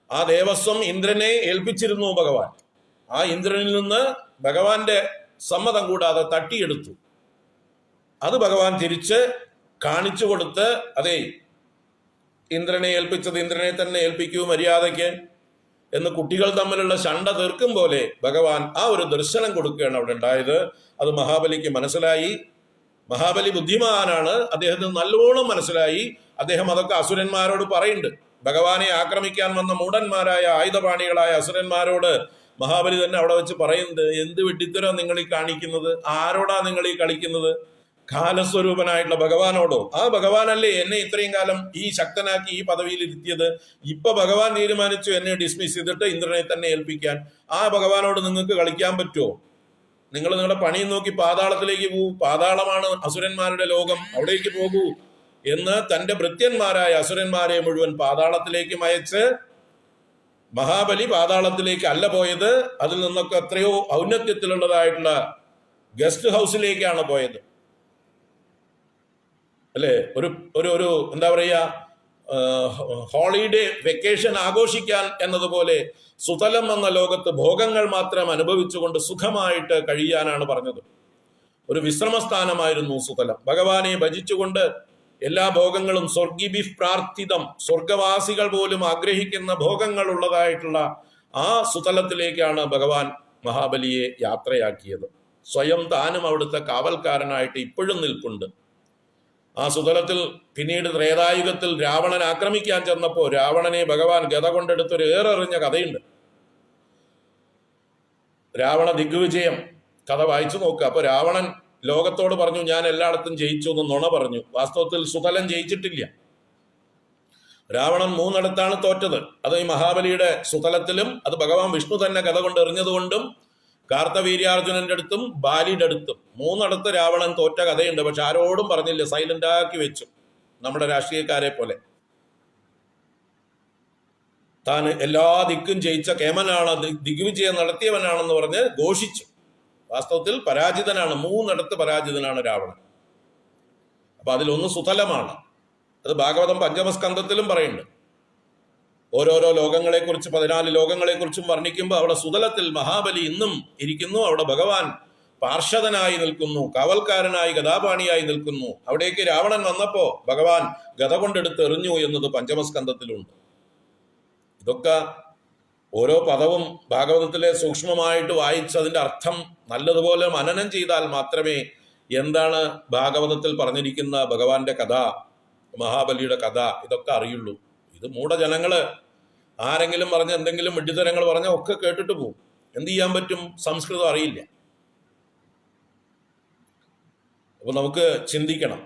ആ ദേവസ്വം ഇന്ദ്രനെ ഏൽപ്പിച്ചിരുന്നു ഭഗവാൻ. ആ ഇന്ദ്രനിൽ നിന്ന് ഭഗവാന്റെ സമ്മതം കൂടാതെ തട്ടിയെടുത്തു. അത് ഭഗവാൻ തിരിച്ച് കാണിച്ചു കൊടുത്ത്, അതെ ഇന്ദ്രനെ ഏൽപ്പിച്ചത് ഇന്ദ്രനെ തന്നെ ഏൽപ്പിക്കൂ മര്യാദയ്ക്ക്, എന്ന് കുട്ടികൾ തമ്മിലുള്ള ശണ്ട തീർക്കും പോലെ ഭഗവാൻ ആ ഒരു ദർശനം കൊടുക്കുകയാണ് അവിടെ ഉണ്ടായത്. അത് മഹാബലിക്ക് മനസ്സിലായി. മഹാബലി ബുദ്ധിമാനാണ്, അദ്ദേഹത്തിന് നല്ലോണം മനസ്സിലായി. അദ്ദേഹം അതൊക്കെ അസുരന്മാരോട് പറയുന്നുണ്ട്. ഭഗവാനെ ആക്രമിക്കാൻ വന്ന മൂഢന്മാരായ ആയുധപാണികളായ അസുരന്മാരോട് മഹാബലി തന്നെ അവിടെ വെച്ച് പറയുന്നുണ്ട്, എന്ത് വെട്ടിത്തരം നിങ്ങൾ ഈ കാണിക്കുന്നത്, ആരോടാ നിങ്ങൾ ഈ കളിക്കുന്നത്? കാലസ്വരൂപനായിട്ടുള്ള ഭഗവാനോടോ? ആ ഭഗവാനല്ലേ എന്നെ ഇത്രയും കാലം ഈ ശക്തനാക്കി ഈ പദവിയിൽ ഇരുത്തിയത്. ഇപ്പൊ ഭഗവാൻ തീരുമാനിച്ചു എന്നെ ഡിസ്മിസ് ചെയ്തിട്ട് ഇന്ദ്രനെ തന്നെ ഏൽപ്പിക്കാൻ. ആ ഭഗവാനോട് നിങ്ങൾക്ക് കളിക്കാൻ പറ്റുമോ? നിങ്ങൾ നിങ്ങളുടെ പണിയും നോക്കി പാതാളത്തിലേക്ക് പോകൂ, പാതാളമാണ് അസുരന്മാരുടെ ലോകം, അവിടേക്ക് പോകൂ എന്ന് തന്റെ ഭൃത്യന്മാരായ അസുരന്മാരെ മുഴുവൻ പാതാളത്തിലേക്ക് അയച്ച്, മഹാബലി പാതാളത്തിലേക്ക് അല്ല പോയത്, അതിൽ നിന്നൊക്കെ എത്രയോ ഔന്നത്യത്തിലുള്ളതായിട്ടുള്ള ഗസ്റ്റ് ഹൗസിലേക്കാണ് പോയത് അല്ലേ? ഒരു ഒരു ഒരു എന്താ പറയുക, ഹോളിഡേ വെക്കേഷൻ ആഘോഷിക്കാൻ എന്നതുപോലെ സുതലം എന്ന ലോകത്ത് ഭോഗങ്ങൾ മാത്രം അനുഭവിച്ചുകൊണ്ട് സുഖമായിട്ട് കഴിയാനാണ് പറഞ്ഞത്. ഒരു വിശ്രമസ്ഥാനമായിരുന്നു സുതലം. ഭഗവാനെ ഭജിച്ചുകൊണ്ട് എല്ലാ ഭോഗങ്ങളും സ്വർഗിഭി പ്രാർത്ഥിതം, സ്വർഗവാസികൾ പോലും ആഗ്രഹിക്കുന്ന ഭോഗങ്ങൾ ഉള്ളതായിട്ടുള്ള ആ സുതലത്തിലേക്കാണ് ഭഗവാൻ മഹാബലിയെ യാത്രയാക്കിയത്. സ്വയം താനും അവിടുത്തെ കാവൽക്കാരനായിട്ട് ഇപ്പോഴും നിൽപ്പുണ്ട് ആ സുതലത്തിൽ. പിന്നീട് ത്രേതായുഗത്തിൽ രാവണൻ ആക്രമിക്കാൻ ചെന്നപ്പോൾ രാവണനെ ഭഗവാൻ ഗത കൊണ്ടെടുത്തൊരു ഏറെറിഞ്ഞ കഥയുണ്ട്. രാവണ ദിഗ്വിജയം കഥ വായിച്ചു നോക്കുക. അപ്പൊ രാവണൻ ലോകത്തോട് പറഞ്ഞു, ഞാൻ എല്ലായിടത്തും ജയിച്ചു എന്ന് നുണ പറഞ്ഞു. വാസ്തവത്തിൽ സുതലം ജയിച്ചിട്ടില്ല. രാവണൻ 3 തോറ്റത്. അത് ഈ മഹാബലിയുടെ സുതലത്തിലും, അത് ഭഗവാൻ വിഷ്ണു തന്നെ കഥ കൊണ്ട് എറിഞ്ഞതുകൊണ്ടും, കാർത്തവീര്യാർജുനന്റെ അടുത്തും ബാലിയുടെ അടുത്തും 3 രാവണൻ തോറ്റ കഥയുണ്ട്. പക്ഷെ ആരോടും പറഞ്ഞില്ല, സൈലന്റ് ആക്കി വെച്ചു. നമ്മുടെ രാഷ്ട്രീയക്കാരെ പോലെ താൻ എല്ലാ ദിക്കും ജയിച്ച കേമനാണ്, ദിഗ്വിജയം നടത്തിയവനാണെന്ന് പറഞ്ഞ് ഘോഷിച്ചു. വാസ്തവത്തിൽ പരാജിതനാണ്, 3 പരാജിതനാണ് രാവണൻ. അപ്പൊ അതിലൊന്ന് സുതലമാണ്. അത് ഭാഗവതം പഞ്ചമസ്കന്ധത്തിലും പറയുന്നുണ്ട്. ഓരോരോ ലോകങ്ങളെക്കുറിച്ച് 14 ലോകങ്ങളെക്കുറിച്ചും വർണ്ണിക്കുമ്പോൾ അവിടെ സുതലത്തിൽ മഹാബലി ഇന്നും ഇരിക്കുന്നു. അവിടെ ഭഗവാൻ പാർഷദനായി നിൽക്കുന്നു, കാവൽക്കാരനായി ഗദാപാണിയായി നിൽക്കുന്നു. അവിടേക്ക് രാവണൻ വന്നപ്പോ ഭഗവാൻ ഗദ കൊണ്ടെടുത്ത് എറിഞ്ഞു എന്നത് പഞ്ചമസ്കന്ധത്തിലുണ്ട്. ഇതൊക്കെ ഓരോ പദവും ഭാഗവതത്തിലെ സൂക്ഷ്മമായിട്ട് വായിച്ച് അതിന്റെ അർത്ഥം നല്ലതുപോലെ മനനം ചെയ്താൽ മാത്രമേ എന്താണ് ഭാഗവതത്തിൽ പറഞ്ഞിരിക്കുന്ന ഭഗവാന്റെ കഥ, മഹാബലിയുടെ കഥ, ഇതൊക്കെ അറിയുള്ളൂ. ഇത് മൂഢജനങ്ങള് ആരെങ്കിലും പറഞ്ഞ എന്തെങ്കിലും വിഡ്ഢിത്തരങ്ങൾ പറഞ്ഞാൽ ഒക്കെ കേട്ടിട്ട് പോകും. എന്ത് ചെയ്യാൻ പറ്റും? സംസ്കൃതം അറിയില്ല. അപ്പൊ നമുക്ക് ചിന്തിക്കണം.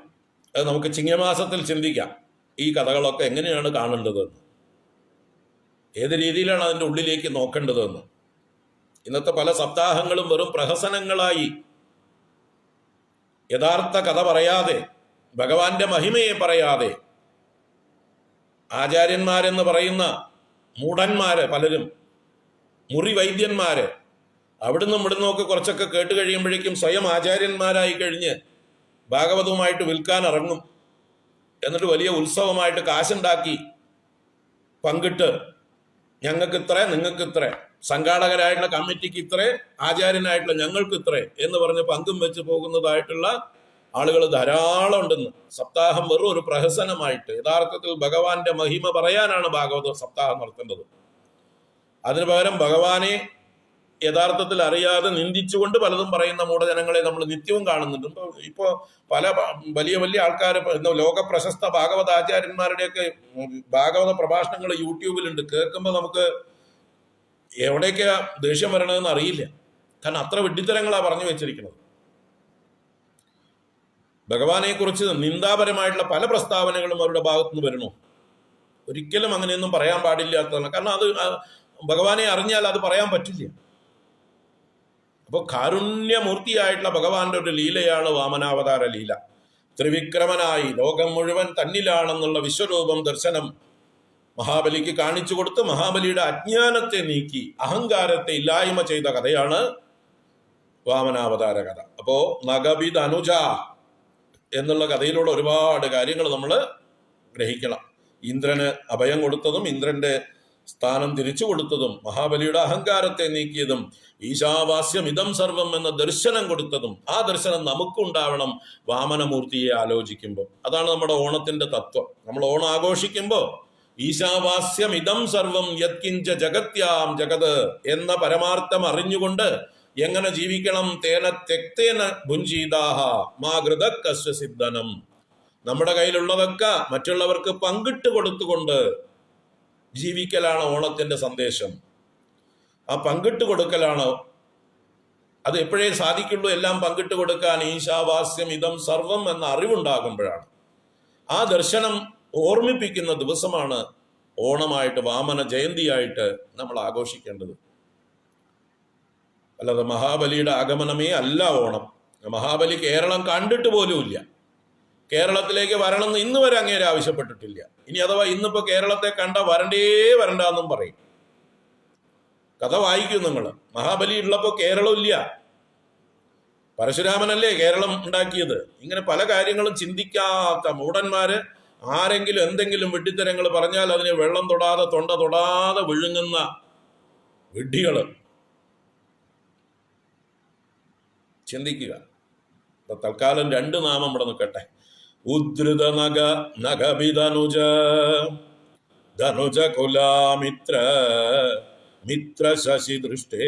അത് നമുക്ക് ചിങ്ങമാസത്തിൽ ചിന്തിക്കാം, ഈ കഥകളൊക്കെ എങ്ങനെയാണ് കാണേണ്ടതെന്ന്, ഏത് രീതിയിലാണ് അതിൻ്റെ ഉള്ളിലേക്ക് നോക്കേണ്ടതെന്ന്. ഇന്നത്തെ പല സപ്താഹങ്ങളും വെറും പ്രഹസനങ്ങളായി, യഥാർത്ഥ കഥ പറയാതെ, ഭഗവാന്റെ മഹിമയെ പറയാതെ, ആചാര്യന്മാരെന്ന് പറയുന്ന മൂഢന്മാര് പലരും, മുറി വൈദ്യന്മാര്, അവിടുന്ന് ഇവിടുന്നൊക്കെ കുറച്ചൊക്കെ കേട്ട് കഴിയുമ്പോഴേക്കും സ്വയം ആചാര്യന്മാരായി കഴിഞ്ഞ് ഭാഗവതവുമായിട്ട് വിൽക്കാൻ ഇറങ്ങും. എന്നിട്ട് വലിയ ഉത്സവമായിട്ട് കാശുണ്ടാക്കി പങ്കിട്ട് ഞങ്ങൾക്ക് ഇത്ര, നിങ്ങൾക്ക് ഇത്ര, സംഘാടകരായിട്ടുള്ള കമ്മിറ്റിക്ക് ഇത്ര, ആചാര്യനായിട്ടുള്ള ഞങ്ങൾക്ക് ഇത്ര എന്ന് പറഞ്ഞ് പങ്കും വെച്ച് പോകുന്നതായിട്ടുള്ള ആളുകൾ ധാരാളം ഉണ്ടെന്ന്. സപ്താഹം വെറും ഒരു പ്രഹസനമായിട്ട്, യഥാർത്ഥത്തിൽ ഭഗവാന്റെ മഹിമ പറയാനാണ് ഭാഗവത സപ്താഹം നടത്തേണ്ടത്. അതിനു പകരം ഭഗവാനെ യഥാർത്ഥത്തിൽ അറിയാതെ നിന്ദിച്ചുകൊണ്ട് പലതും പറയുന്ന മൂഢജനങ്ങളെ നമ്മൾ നിത്യവും കാണുന്നുണ്ട്. ഇപ്പോ പല വലിയ വലിയ ആൾക്കാർ, ലോക പ്രശസ്ത ഭാഗവത ആചാര്യന്മാരുടെയൊക്കെ ഭാഗവത പ്രഭാഷണങ്ങൾ യൂട്യൂബിലുണ്ട്. കേൾക്കുമ്പോൾ നമുക്ക് എവിടേക്കാ ദേഷ്യം വരണമെന്ന് അറിയില്ല. കാരണം അത്ര വിഡ്ഢിത്തരങ്ങളാണ് പറഞ്ഞു വെച്ചിരിക്കുന്നത്. ഭഗവാനെ കുറിച്ച് നിന്ദാപരമായിട്ടുള്ള പല പ്രസ്താവനകളും അവരുടെ ഭാഗത്തുനിന്ന് വരുന്നു. ഒരിക്കലും അങ്ങനെയൊന്നും പറയാൻ പാടില്ലാത്തതാണ്. കാരണം അത് ഭഗവാനെ അറിഞ്ഞാൽ അത് പറയാൻ പറ്റില്ല. അപ്പോൾ കാരുണ്യമൂർത്തിയായിട്ടുള്ള ഭഗവാന്റെ ഒരു ലീലയാണ് വാമനാവതാര ലീല. ത്രിവിക്രമനായി ലോകം മുഴുവൻ തന്നിലാണെന്നുള്ള വിശ്വരൂപം ദർശനം മഹാബലിക്ക് കാണിച്ചു കൊടുത്ത് മഹാബലിയുടെ അജ്ഞാനത്തെ നീക്കി അഹങ്കാരത്തെ ഇല്ലായ്മ ചെയ്ത കഥയാണ് വാമനാവതാര കഥ. അപ്പോ നഗവിദ് അനുജ എന്നുള്ള കഥയിലൂടെ ഒരുപാട് കാര്യങ്ങൾ നമ്മൾ ഗ്രഹിക്കണം. ഇന്ദ്രന് അഭയം കൊടുത്തതും ഇന്ദ്രന്റെ സ്ഥാനം തിരിച്ചു കൊടുത്തതും മഹാബലിയുടെ അഹങ്കാരത്തെ നീക്കിയതും ഈശാവാസ്യം ഇതം സർവം എന്ന ദർശനം കൊടുത്തതും, ആ ദർശനം നമുക്കുണ്ടാവണം വാമനമൂർത്തിയെ ആലോചിക്കുമ്പോൾ. അതാണ് നമ്മുടെ ഓണത്തിന്റെ തത്വം. നമ്മൾ ഓണം ആഘോഷിക്കുമ്പോൾ ഈശാവാസ്യമിതം സർവം യത്കിഞ്ച ജഗത്യാം ജഗത് എന്ന പരമാർത്ഥം അറിഞ്ഞുകൊണ്ട് എങ്ങനെ ജീവിക്കണം? തേന തെക്തേന ഭുഞ്ചീതാഹ മാ ഘൃതകസ്യ സിദ്ധനം. നമ്മുടെ കയ്യിലുള്ളതൊക്കെ മറ്റുള്ളവർക്ക് പങ്കിട്ട് കൊടുത്തുകൊണ്ട് ജീവിക്കലാണ് ഓണത്തിന്റെ സന്ദേശം. ആ പങ്കിട്ട് കൊടുക്കലാണ്. അത് എപ്പോഴേ സാധിക്കുള്ളൂ, എല്ലാം പങ്കിട്ട് കൊടുക്കാൻ. ഈശാവാസ്യം ഇതം സർവം എന്ന അറിവുണ്ടാകുമ്പോഴാണ്. ആ ദർശനം ഓർമ്മിപ്പിക്കുന്ന ദിവസമാണ് ഓണമായിട്ട്, വാമന ജയന്തിയായിട്ട് നമ്മൾ ആഘോഷിക്കേണ്ടത്. അല്ലാതെ മഹാബലിയുടെ ആഗമനമേ അല്ല ഓണം. മഹാബലി കേരളം കണ്ടിട്ട് പോലുമില്ല. കേരളത്തിലേക്ക് വരണമെന്ന് ഇന്ന് വരെ അങ്ങേരെ ആവശ്യപ്പെട്ടിട്ടില്ല. ഇനി അഥവാ ഇന്നിപ്പോ കേരളത്തെ കണ്ട വരണ്ടെന്നും പറയും. കഥ വായിക്കും നിങ്ങൾ. മഹാബലി ഉള്ളപ്പോ കേരളം ഇല്ല. പരശുരാമനല്ലേ കേരളം ഉണ്ടാക്കിയത്. ഇങ്ങനെ പല കാര്യങ്ങളും ചിന്തിക്കാത്ത മൂഢന്മാര് ആരെങ്കിലും എന്തെങ്കിലും വിഡ്ഢിത്തരങ്ങൾ പറഞ്ഞാൽ അതിനെ വെള്ളം തൊടാതെ തൊണ്ട തൊടാതെ വിഴുങ്ങുന്ന വിഡ്ഢികള്. ചിന്തിക്കുക. തൽക്കാലം 2 നാമം ഇവിടെ നിൽക്കട്ടെ. ഉദ്ധൃത നഗഭിധനുജ ധനുജ കുലാമിത്ര മിത്ര ശശി ദൃഷ്ടേ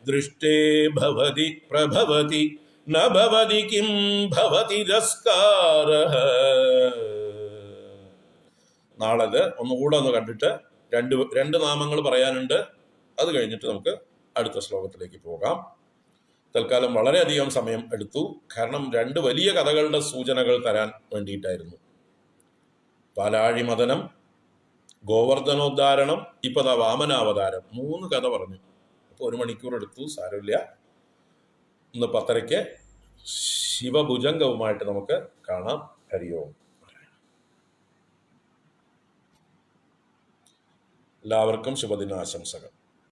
ദൃഷ്ടേ ഭവതി പ്രഭവതി ന ഭവതി കിം ഭവതി രസ്കാരഃ. നാളെ ഒന്നുകൂടെ ഒന്ന് കണ്ടിട്ട് രണ്ട് നാമങ്ങൾ പറയാനുണ്ട്. അത് കഴിഞ്ഞിട്ട് നമുക്ക് അടുത്ത ശ്ലോകത്തിലേക്ക് പോകാം. തൽക്കാലം വളരെയധികം സമയം എടുത്തു. കാരണം 2 വലിയ കഥകളുടെ സൂചനകൾ തരാൻ വേണ്ടിയിട്ടായിരുന്നു. പാലാഴി മദനം, ഗോവർദ്ധനോദ്ധാരണം, ഇപ്പതാ വാമനാവതാരം. 3 കഥ പറഞ്ഞു. അപ്പോൾ 1 മണിക്കൂർ എടുത്തു. സാരമില്ല. ഇന്ന് 10:30 ശിവഭുജംഗവുമായിട്ട് നമുക്ക് കാണാം. ഹരിയോം. എല്ലാവർക്കും ശുഭദിനാശംസകൾ.